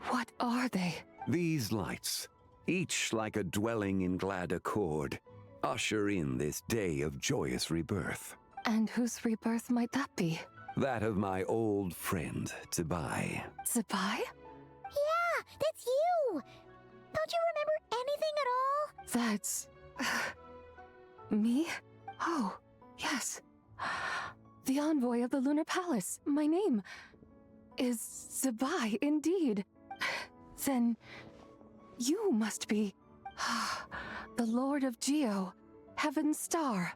What are they? These lights, each like a dwelling in glad accord, usher in this day of joyous rebirth. And whose rebirth might that be? That of my old friend, Zibai. Zibai? Yeah, that's you! Don't you remember anything at all? That's... me? Oh, yes. The envoy of the Lunar Palace. My name is Zibai, indeed. Then you must be the Lord of Geo, Heaven's Star.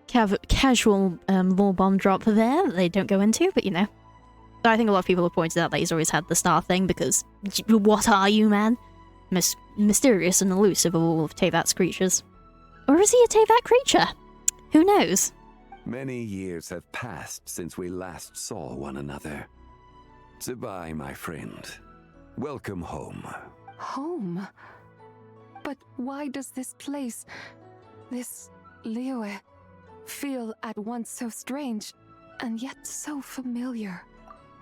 Casual lore bomb drop there that they don't go into, but you know. But I think a lot of people have pointed out that he's always had the star thing because what are you, man? Mysterious and elusive of all of Teyvat's creatures. Or is he a Teyvat creature? Who knows? Many years have passed since we last saw one another. Zibai, my friend. Welcome home. Home? But why does this place, this Liyue, feel at once so strange and yet so familiar?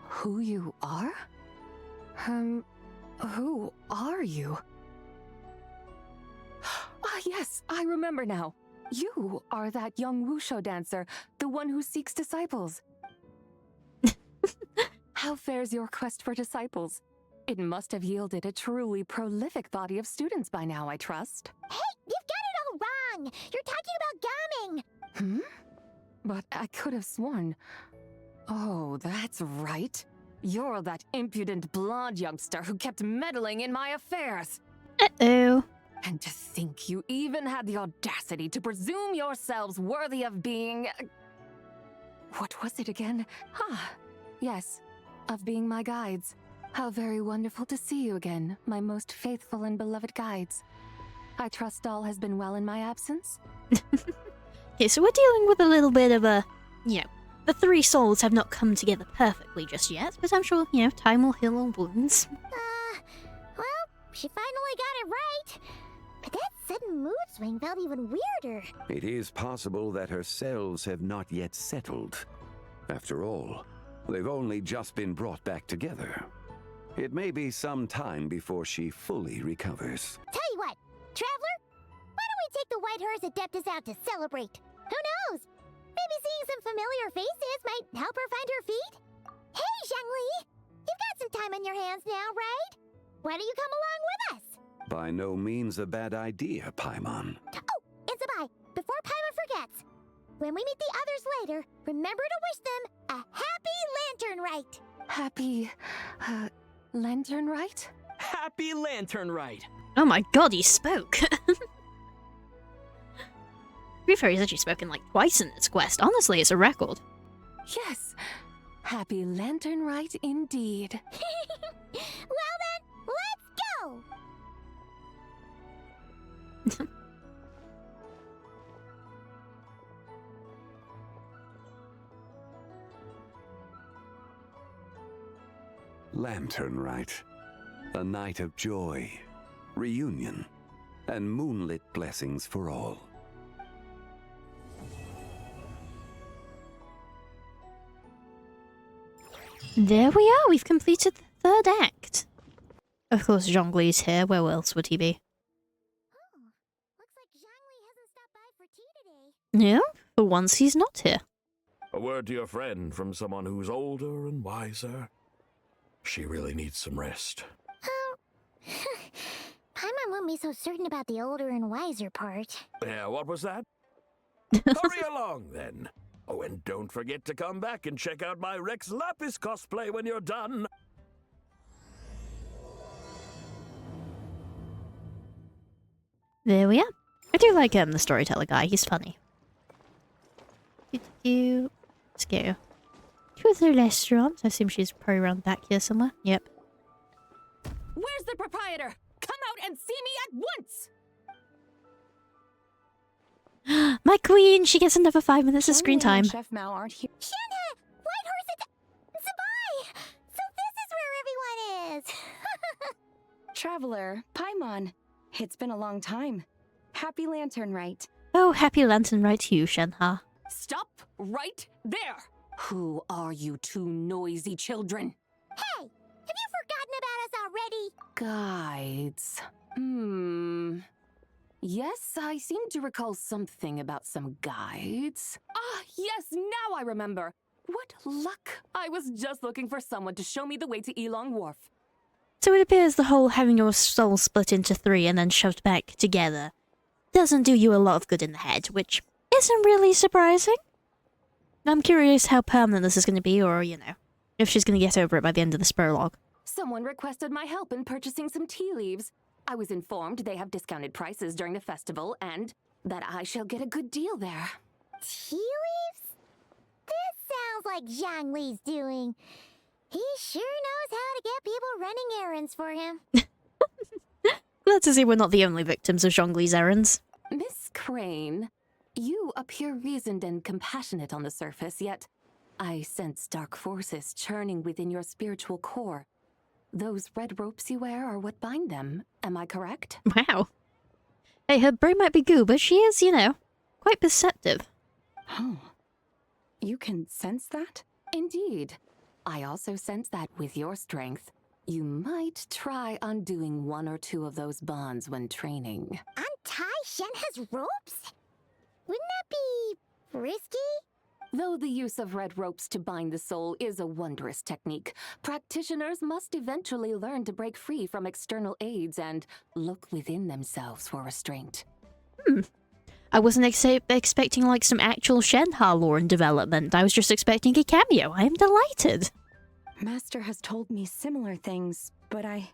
Who you are? Who are you? Ah, yes, I remember now. You are that young Wushu dancer, the one who seeks disciples. How fares your quest for disciples? It must have yielded a truly prolific body of students by now, I trust. Hey, you've got it all wrong! You're talking about Gaming! But I could have sworn... Oh, that's right. You're that impudent blonde youngster who kept meddling in my affairs. Uh-oh. And to think you even had the audacity to presume yourselves worthy of being... What was it again? Yes, of being my guides. How very wonderful to see you again, my most faithful and beloved guides. I trust all has been well in my absence? Okay, so we're dealing with a little bit of a, the three souls have not come together perfectly just yet, but I'm sure, time will heal all wounds. Well, she finally got it right. But that sudden mood swing felt even weirder. It is possible that her cells have not yet settled. After all, they've only just been brought back together. It may be some time before she fully recovers. Tell you what, Traveler, why don't we take the White Horse Adeptus out to celebrate? Who knows? Maybe seeing some familiar faces might help her find her feet? Hey, Zhongli! You've got some time on your hands now, right? Why don't you come along with us? By no means a bad idea, Paimon. Oh, and Zibai, before Paimon forgets, when we meet the others later, remember to wish them a happy lantern rite. Happy, lantern rite? Happy lantern rite! Oh my god, he spoke! To be fair, he's actually spoken like twice in this quest. Honestly, it's a record. Yes, happy lantern rite indeed. Well then, let's go! Lantern Rite. A night of joy, reunion, and moonlit blessings for all. There we are, we've completed the third act. Of course, Zhongli's here, where else would he be? Looks like Zhongli hasn't stopped by for tea today. Yeah, for once he's not here. A word to your friend from someone who's older and wiser. She really needs some rest. Paimon won't be so certain about the older and wiser part. Yeah, what was that? Hurry along, then. Oh, and don't forget to come back and check out my Rex Lapis cosplay when you're done. There we are. I do like the storyteller guy, he's funny. Let's go to the restaurant. I assume she's probably around back here somewhere. Yep. Where's the proprietor? Come out and see me at once! My queen! She gets another 5 minutes of screen time. Chef Mao aren't here. Shenhe! White Horse Zibai! So this is where everyone is! Traveler, Paimon. It's been a long time. Happy Lantern Rite. Oh, happy lantern right to you, Shenhe. Stop right there! Who are you two noisy children? Hey! Have you forgotten about us already? Guides. Yes, I seem to recall something about some guides. Ah, yes, now I remember. What luck! I was just looking for someone to show me the way to Elong Wharf. So it appears the whole having your soul split into 3 and then shoved back together doesn't do you a lot of good in the head, which isn't really surprising. I'm curious how permanent this is going to be, or, if she's going to get over it by the end of this prologue. Someone requested my help in purchasing some tea leaves. I was informed they have discounted prices during the festival, and that I shall get a good deal there. Tea leaves? This sounds like Zhongli's doing. He sure knows how to get people running errands for him. Glad to see we're not the only victims of Zhongli's errands. Miss Crane, you appear reasoned and compassionate on the surface, yet I sense dark forces churning within your spiritual core. Those red ropes you wear are what bind them, am I correct? Wow. Hey, her brain might be goo, but she is, quite perceptive. Oh. You can sense that? Indeed. I also sense that with your strength, you might try undoing 1 or 2 of those bonds when training. Untie Shenhe's ropes? Wouldn't that be risky? Though the use of red ropes to bind the soul is a wondrous technique, practitioners must eventually learn to break free from external aids and look within themselves for restraint. I wasn't expecting some actual Shenhe lore and development. I was just expecting a cameo. I am delighted. Master has told me similar things, but I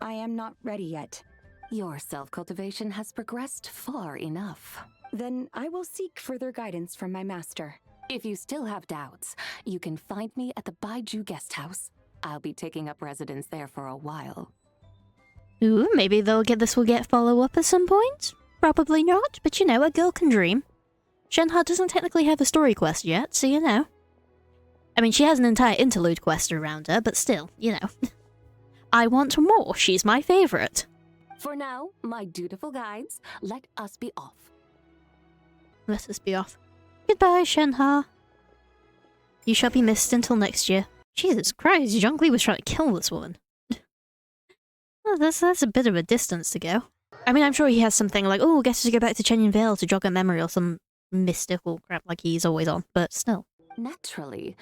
am not ready yet. Your self-cultivation has progressed far enough. Then I will seek further guidance from my master. If you still have doubts, you can find me at the Baiju guest house. I'll be taking up residence there for a while. Ooh, maybe this will get follow-up at some point? probably not, but you know, a girl can dream. Shenhe doesn't technically have a story quest yet, so you know. I mean, she has an entire interlude quest around her, but still, you know. I want more. She's my favorite. For now, my dutiful guides, let us be off. Let us be off. Goodbye, Shenhe. You shall be missed until next year. Jesus Christ, Zhongli was trying to kill this woman. Well, that's a bit of a distance to go. I mean, I'm sure he has something like, oh, get us to go back to Chenyin Vale to jog a memory or some mystical crap like he's always on, but still. Naturally.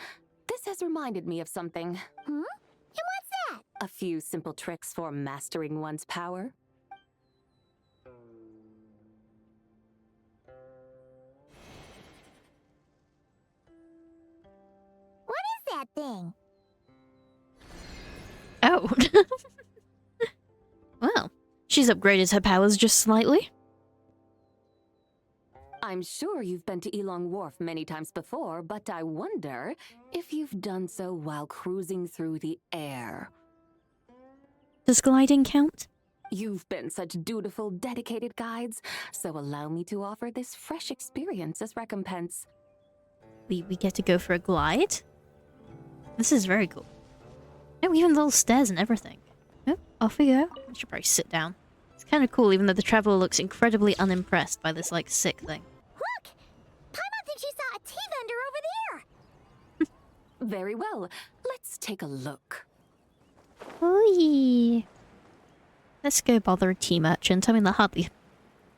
This has reminded me of something. Hmm? And what's that? A few simple tricks for mastering one's power. What is that thing? Oh. Well, she's upgraded her powers just slightly. I'm sure you've been to Elong Wharf many times before, but I wonder if you've done so while cruising through the air. Does gliding count? You've been such dutiful, dedicated guides, so allow me to offer this fresh experience as recompense. We get to go for a glide? This is very cool. Oh, even little stairs and everything. Oh, off we go. I should probably sit down. It's kind of cool, even though the traveler looks incredibly unimpressed by this, like, sick thing. Look! Paimon thinks she saw a tea vendor over there! Very well. Let's take a look. Oi. Let's go bother a tea merchant. I mean, they're hardly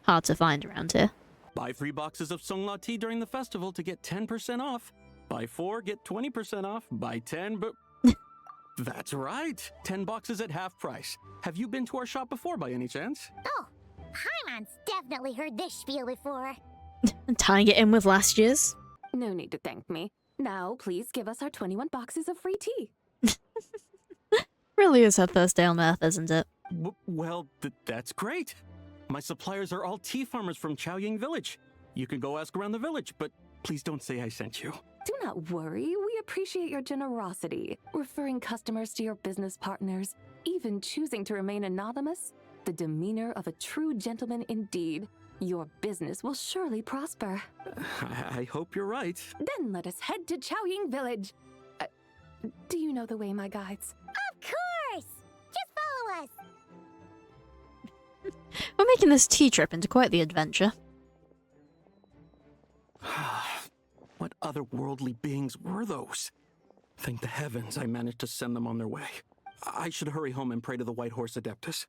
hard to find around here. Buy 3 boxes of Songla tea during the festival to get 10% off. Buy 4, get 20% off. Buy 10, but... That's right. 10 boxes at half price. Have you been to our shop before by any chance? Oh, Paimon's definitely heard this spiel before. Tying it in with last year's. No need to thank me. Now, please give us our 21 boxes of free tea. Really is her first day on Earth, isn't it? Well, that's great. My suppliers are all tea farmers from Chaoying Village. You can go ask around the village, but please don't say I sent you. Do not worry, we appreciate your generosity. Referring customers to your business partners, even choosing to remain anonymous, the demeanor of a true gentleman indeed. Your business will surely prosper. I hope you're right. Then let us head to Chaoying Village. Do you know the way, my guides? Of course! Just follow us! We're making this tea trip into quite the adventure. What otherworldly beings were those? Thank the heavens I managed to send them on their way. I should hurry home and pray to the White Horse Adeptus.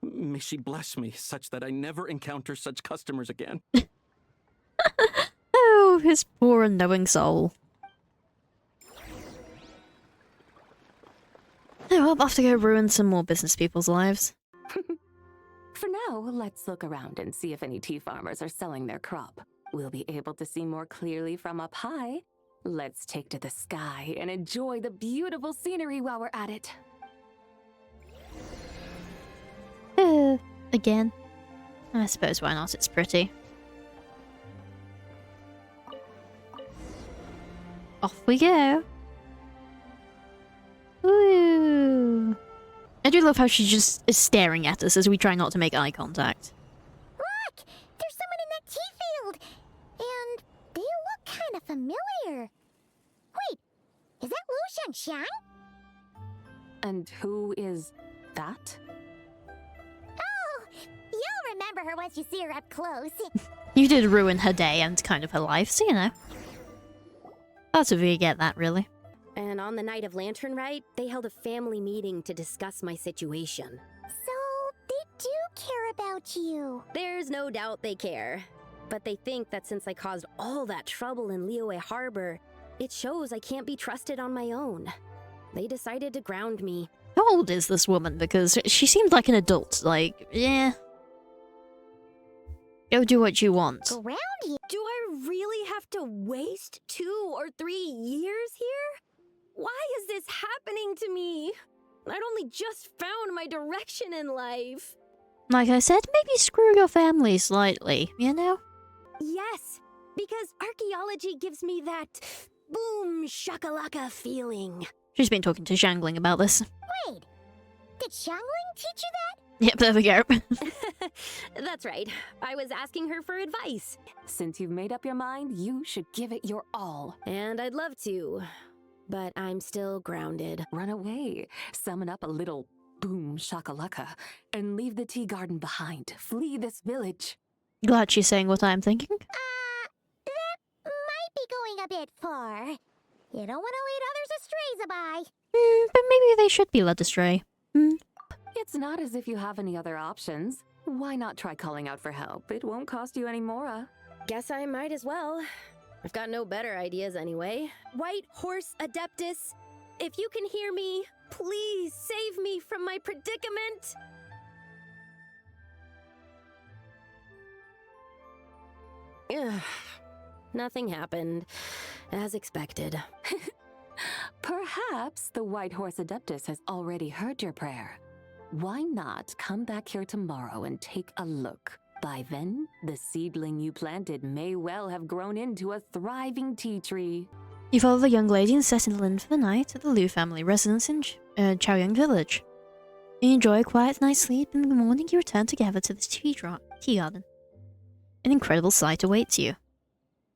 May she bless me such that I never encounter such customers again. Oh, his poor unknowing soul. Oh, I'm off to go ruin some more business people's lives. For now, let's look around and see if any tea farmers are selling their crop. We'll be able to see more clearly from up high. Let's take to the sky and enjoy the beautiful scenery while we're at it. Again. I suppose why not, it's pretty. Off we go. Ooh. I do love how she just is staring at us as we try not to make eye contact. Look! There's someone in that tea field! And they look kind of familiar. Wait, is that Lu Shengxiang? And who is that? Oh, you'll remember her once you see her up close. You did ruin her day and kind of her life, so you know. Lots of you get that, really. And on the night of Lantern Rite, they held a family meeting to discuss my situation. So, they do care about you. There's no doubt they care. But they think that since I caused all that trouble in Liyue Harbor, it shows I can't be trusted on my own. They decided to ground me. How old is this woman? Because she seemed like an adult. Like, yeah. Go do what you want. Ground you? Do I really have to waste 2 or 3 years here? Why is this happening to me? I'd only just found my direction in life. Like I said, maybe screw your family slightly, you know? Yes, because archaeology gives me that boom shakalaka feeling. She's been talking to Xiangling about this. Wait, did Xiangling teach you that? Yep, there we go. That's right. I was asking her for advice. Since you've made up your mind, you should give it your all. And I'd love to, but I'm still grounded. Run away, summon up a little boom shakalaka, and leave the tea garden behind. Flee this village. Glad she's saying what I'm thinking. That might be going a bit far. You don't want to lead others astray, Zibai. But maybe they should be led astray. It's not as if you have any other options. Why not try calling out for help? It won't cost you any more. Guess I might as well. I've got no better ideas anyway. White Horse Adeptus, if you can hear me, please save me from my predicament. Ugh. Nothing happened, as expected. Perhaps the White Horse Adeptus has already heard your prayer. Why not come back here tomorrow and take a look? By then, the seedling you planted may well have grown into a thriving tea tree. You follow the young lady and settle in for the night at the Liyue family residence in Chaoyang village. You enjoy a quiet night's sleep, and in the morning you return together to the tea garden. An incredible sight awaits you.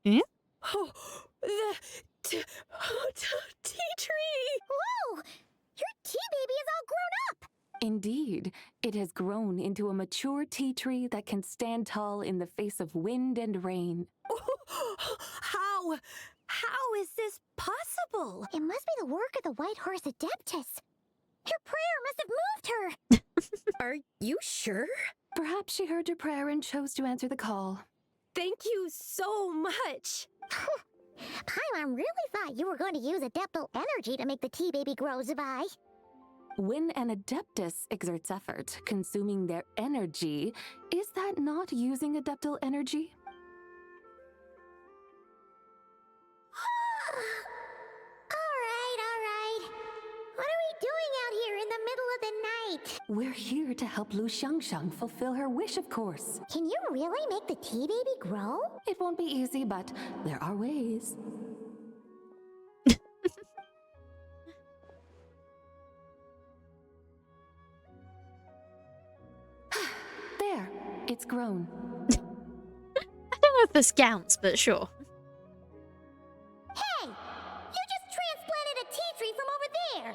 Hmm? Oh, the tea tree! Whoa! Your tea baby is all grown up! Indeed, it has grown into a mature tea tree that can stand tall in the face of wind and rain. How is this possible? It must be the work of the White Horse Adeptus. Your prayer must have moved her. Are you sure? Perhaps she heard your prayer and chose to answer the call. Thank you so much. Paimon really thought you were going to use adeptal energy to make the tea baby grow, Zibai. When an adeptus exerts effort, consuming their energy, is that not using adeptal energy? All right. What are we doing out here in the middle of the night? We're here to help Lu Xiangxiang fulfill her wish, of course. Can you really make the tea baby grow? It won't be easy, but there are ways. There, it's grown. I don't know if this counts, but sure. Hey! You just transplanted a tea tree from over there!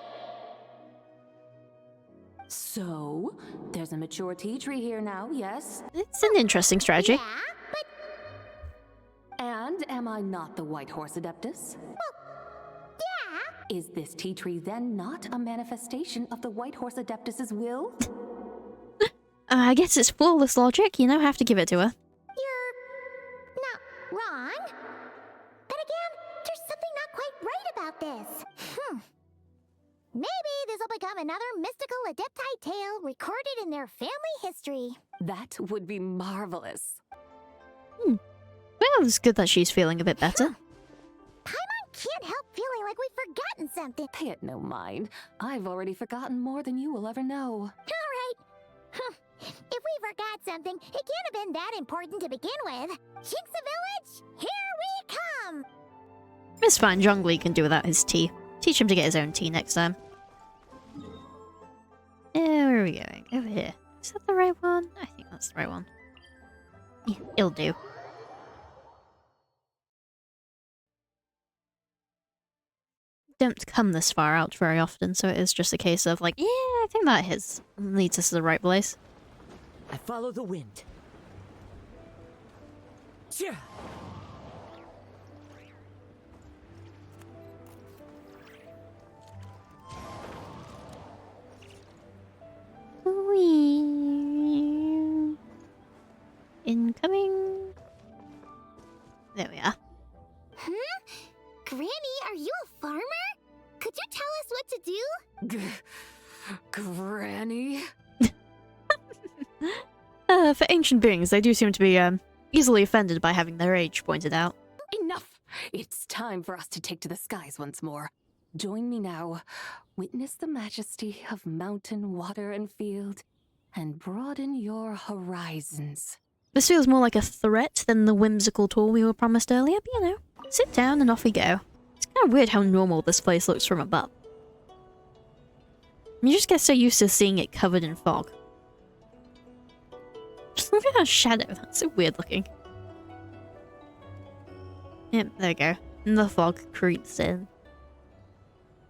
So, there's a mature tea tree here now, yes? It's an interesting strategy. Yeah, but... And am I not the White Horse Adeptus? Well, yeah. Is this tea tree then not a manifestation of the White Horse Adeptus's will? I guess it's flawless logic, you know, have to give it to her. You're not wrong. But again, there's something not quite right about this. Maybe this will become another mystical Adepti tale recorded in their family history. That would be marvelous. Well, it's good that she's feeling a bit better. Paimon can't help feeling like we've forgotten something. Pay it no mind. I've already forgotten more than you will ever know. All right. If we forgot something, it can't have been that important to begin with. Jinxa Village, here we come! It's fine, Zhongli can do without his tea. Teach him to get his own tea next time. Where are we going? Over here. Is that the right one? I think that's the right one. Yeah, it'll do. Don't come this far out very often, so it is just a case of like, yeah, I think that leads us to the right place. I follow the wind. Yeah. Incoming. There we are. Granny, are you a farmer? Could you tell us what to do? Granny? For ancient beings, they do seem to be easily offended by having their age pointed out. Enough! It's time for us to take to the skies once more. Join me now. Witness the majesty of mountain, water, and field, and broaden your horizons. This feels more like a threat than the whimsical tour we were promised earlier, but you know, sit down and off we go. It's kind of weird how normal this place looks from above. You just get so used to seeing it covered in fog. Just look at her shadow. That's so weird looking. Yep, there we go. And the fog creeps in.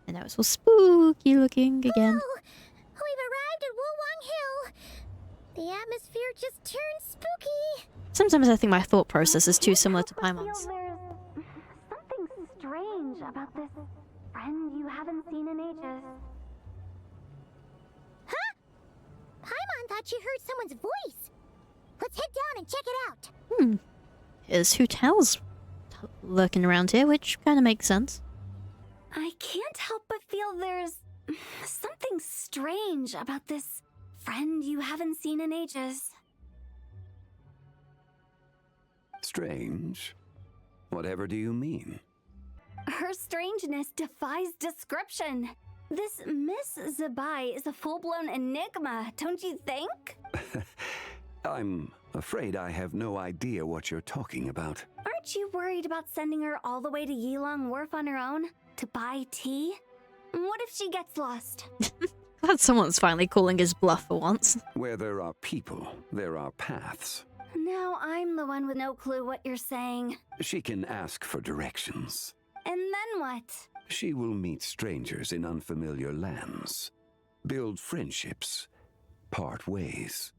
And now it's all spooky looking again. Oh, we've arrived at Wulwang Hill. The atmosphere just turned spooky. Sometimes I think my thought process is too similar to Paimon's. Something strange about this friend you haven't seen in ages. Huh? Paimon thought she heard someone's voice. Let's head down and check it out. Here's Hootel's lurking around here, which kind of makes sense. I can't help but feel there's something strange about this friend you haven't seen in ages. Strange? Whatever do you mean? Her strangeness defies description. This Miss Zibai is a full-blown enigma, don't you think? I'm afraid I have no idea what you're talking about. Aren't you worried about sending her all the way to Yilong Wharf on her own to buy tea? What if she gets lost? Glad someone's finally calling his bluff for once. Where there are people, there are paths. Now I'm the one with no clue what you're saying. She can ask for directions. And then what? She will meet strangers in unfamiliar lands, build friendships, part ways.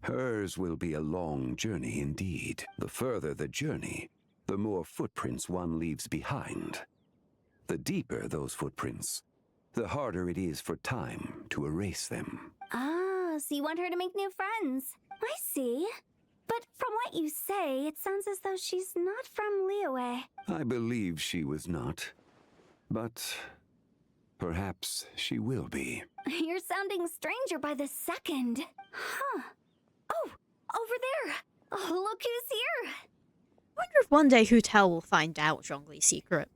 Hers will be a long journey indeed. The further the journey, the more footprints one leaves behind. The deeper those footprints, the harder it is for time to erase them. Ah, so you want her to make new friends. I see. But from what you say, it sounds as though she's not from Liyue. I believe she was not, but perhaps she will be. You're sounding stranger by the second. Huh. Oh, over there. Oh, look who's here. I wonder if one day Hootel will find out Zhongli's secret.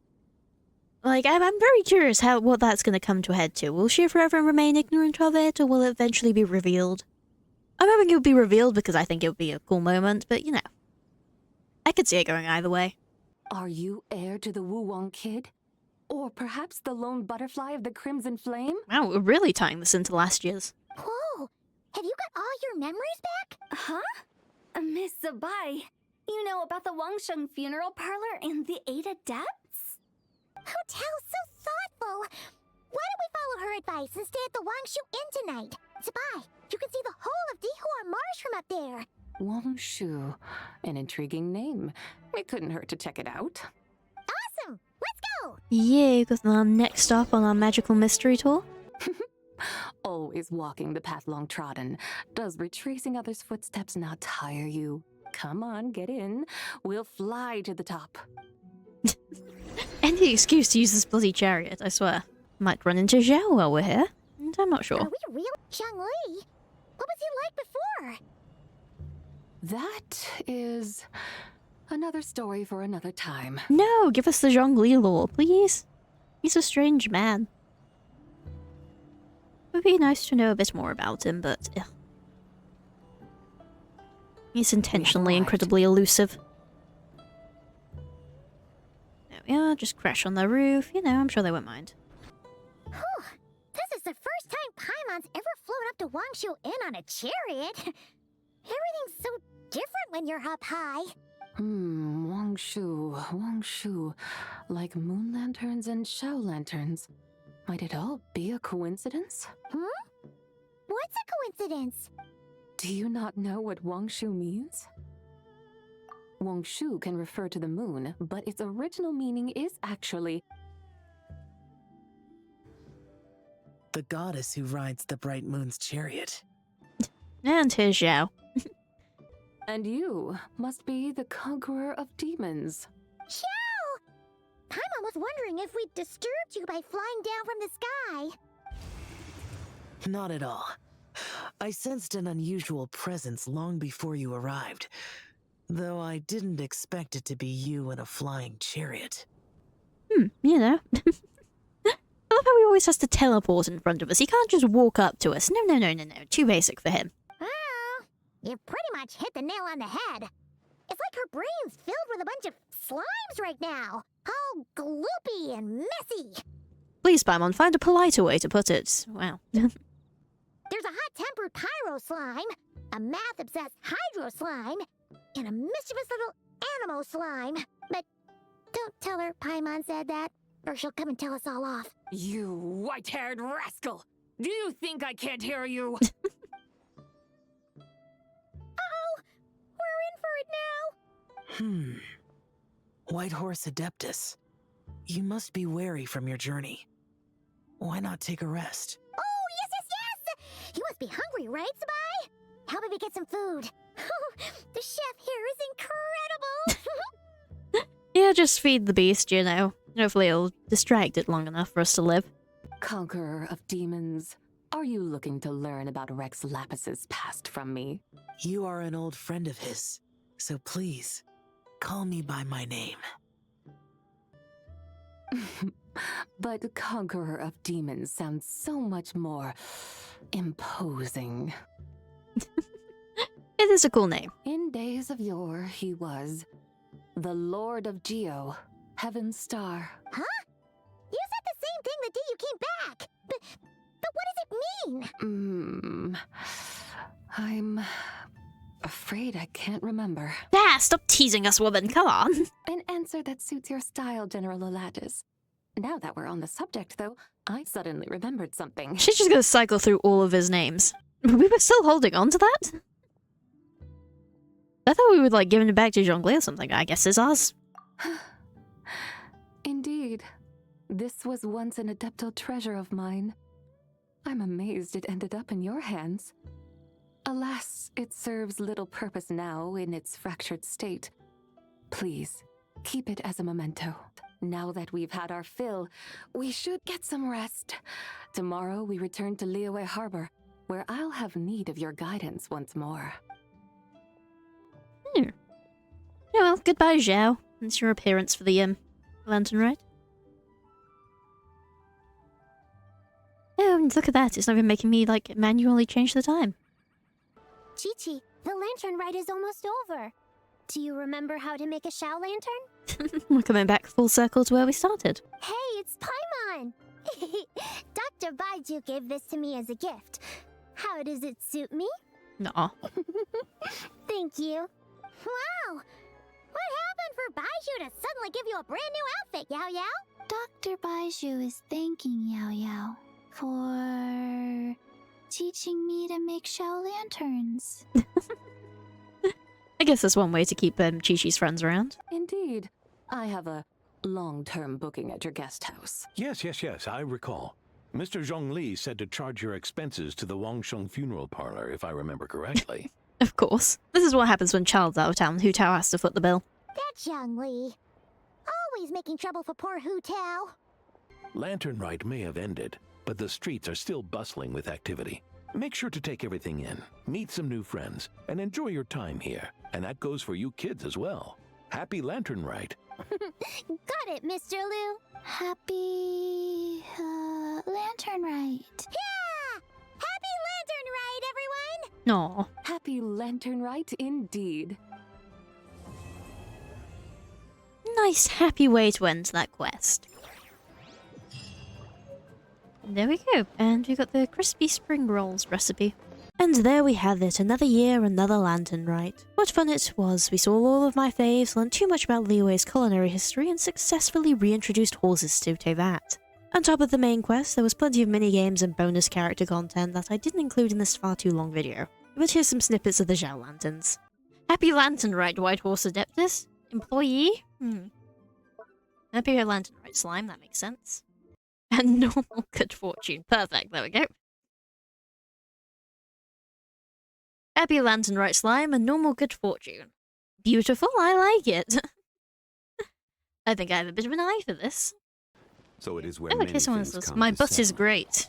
Like, I'm very curious what that's going to come to a head to. Will she forever remain ignorant of it, or will it eventually be revealed? I'm hoping it would be revealed because I think it would be a cool moment, but you know. I could see it going either way. Are you heir to the Wulwang Kid? Or perhaps the lone butterfly of the Crimson Flame? Wow, we're really tying this into last year's. Whoa! Have you got all your memories back? Huh? Miss Zibai, you know about the Wangsheng funeral parlor and the 8 adepts? Hotel's so thoughtful. Why don't we follow her advice and stay at the Wangshu Inn tonight? Zibai, you can see the whole of Dihua Marsh from up there. Wangshu. An intriguing name. It couldn't hurt to check it out. Awesome! Let's go! Yeah, got our next stop on our magical mystery tour. Always walking the path long trodden. Does retracing others' footsteps not tire you? Come on, get in. We'll fly to the top. Any excuse to use this bloody chariot, I swear. Might run into Zhao while we're here. And I'm not sure. Are we real? Zhongli? What was he like before? That is another story for another time. No, give us the Zhongli lore, please. He's a strange man. It would be nice to know a bit more about him, but he's intentionally incredibly elusive. There we are, just crash on the roof. You know, I'm sure they won't mind. Whew. This is the first time Paimon's ever flown up to Wangshu Inn on a chariot. Everything's so different when you're up high. Wangshu. Like moon lanterns and shell lanterns. Might it all be a coincidence? What's a coincidence? Do you not know what Wangshu means? Wangshu can refer to the moon, but its original meaning is actually the goddess who rides the bright moon's chariot. And here's Zhao. And you must be the conqueror of demons. Zhao! Paimon was wondering if we'd disturbed you by flying down from the sky. Not at all. I sensed an unusual presence long before you arrived, though I didn't expect it to be you in a flying chariot. You know. I love how he always has to teleport in front of us. He can't just walk up to us. No. Too basic for him. Well, you pretty much hit the nail on the head. It's like her brain's filled with a bunch of slimes right now. All gloopy and messy. Please, Paimon, find a politer way to put it. Wow. There's a hot-tempered pyro slime, a math-obsessed hydro slime, and a mischievous little animal slime. But don't tell her Paimon said that, or she'll come and tell us all off. You white-haired rascal! Do you think I can't hear you? Uh-oh! We're in for it now! White Horse Adeptus. You must be weary from your journey. Why not take a rest? Oh, yes, yes, yes! You must be hungry, right, Zibai? How about we get some food? The chef here is incredible! Yeah, just feed the beast, you know. Hopefully it'll distract it long enough for us to live. Conqueror of demons, are you looking to learn about Rex Lapis's past from me? You are an old friend of his, so please, call me by my name. But Conqueror of Demons sounds so much more imposing. It is a cool name. In days of yore, he was the Lord of Geo, Heaven's Star. Huh? You said the same thing the day you came back! But what does it mean? I'm afraid I can't remember. Ah, stop teasing us, woman, come on! An answer that suits your style, General Olatis. Now that we're on the subject, though, I suddenly remembered something. She's just gonna cycle through all of his names. We were still holding on to that? I thought we would, like, give it back to Zhongli or something. I guess it's ours. Indeed. This was once an adeptal treasure of mine. I'm amazed it ended up in your hands. Alas, it serves little purpose now in its fractured state. Please, keep it as a memento. Now that we've had our fill, we should get some rest. Tomorrow we return to Liyue Harbour, where I'll have need of your guidance once more. Yeah, well, goodbye, Zhao. It's your appearance for the, lantern ride. Oh, and look at that. It's not even making me, like, manually change the time. Chi-Chi, the lantern ride is almost over. Do you remember how to make a Shao lantern? We're coming back full circle to where we started. Hey, it's Paimon! Dr. Baiju gave this to me as a gift. How does it suit me? Aw. Thank you. Wow! What happened for Baiju to suddenly give you a brand new outfit, Yao Yao? Dr. Baiju is thanking Yao Yao for teaching me to make Shao lanterns. I guess that's one way to keep Chi-Chi's friends around. Indeed. I have a long-term booking at your guest house. Yes, I recall. Mr. Zhongli said to charge your expenses to the Wangsheng funeral parlor, if I remember correctly. Of course. This is what happens when Child's out of town. Hu Tao has to foot the bill. That's Zhongli. Always making trouble for poor Hu Tao. Lantern Rite may have ended, but the streets are still bustling with activity. Make sure to take everything in, meet some new friends, and enjoy your time here. And that goes for you kids as well. Happy Lantern Rite. Got it, Mr. Liu. Happy lantern rite. Yeah! Happy Lantern Rite, everyone! Aw. Happy Lantern Rite indeed. Nice, happy way to end that quest. There we go, and we got the crispy spring rolls recipe. And there we have it, another year, another lantern rite. What fun it was. We saw all of my faves, learned too much about Liyue's culinary history, and successfully reintroduced horses to Tevat. On top of the main quest, there was plenty of mini-games and bonus character content that I didn't include in this far too long video. But here's some snippets of the Zhao lanterns. Happy Lantern Rite, White Horse Adeptus. Employee? Happy Lantern Rite Slime, that makes sense. And normal good fortune. Perfect, there we go. Happy Lantern Rite Slime and normal good fortune. Beautiful, I like it. I think I have a bit of an eye for this. So it is where Oh, okay, someone says, my butt is great.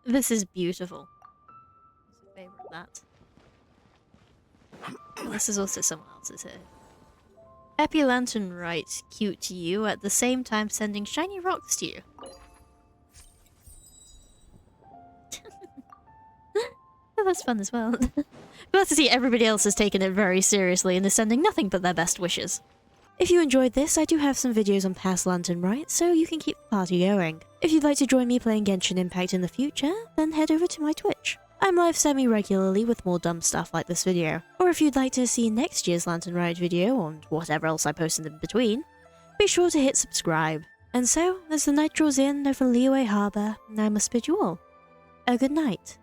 This is beautiful. What's your favorite of that? This is also someone else's here. Happy Lantern Rite, cute to you, at the same time sending shiny rocks to you. Oh, that's fun as well. Glad to see everybody else has taken it very seriously and is sending nothing but their best wishes. If you enjoyed this, I do have some videos on past Lantern Rite, so you can keep the party going. If you'd like to join me playing Genshin Impact in the future, then head over to my Twitch. I'm live semi-regularly with more dumb stuff like this video. Or if you'd like to see next year's Lantern Rite video, and whatever else I post in between, be sure to hit subscribe. And so, as the night draws in over Liyue Harbour, I must bid you all a good night.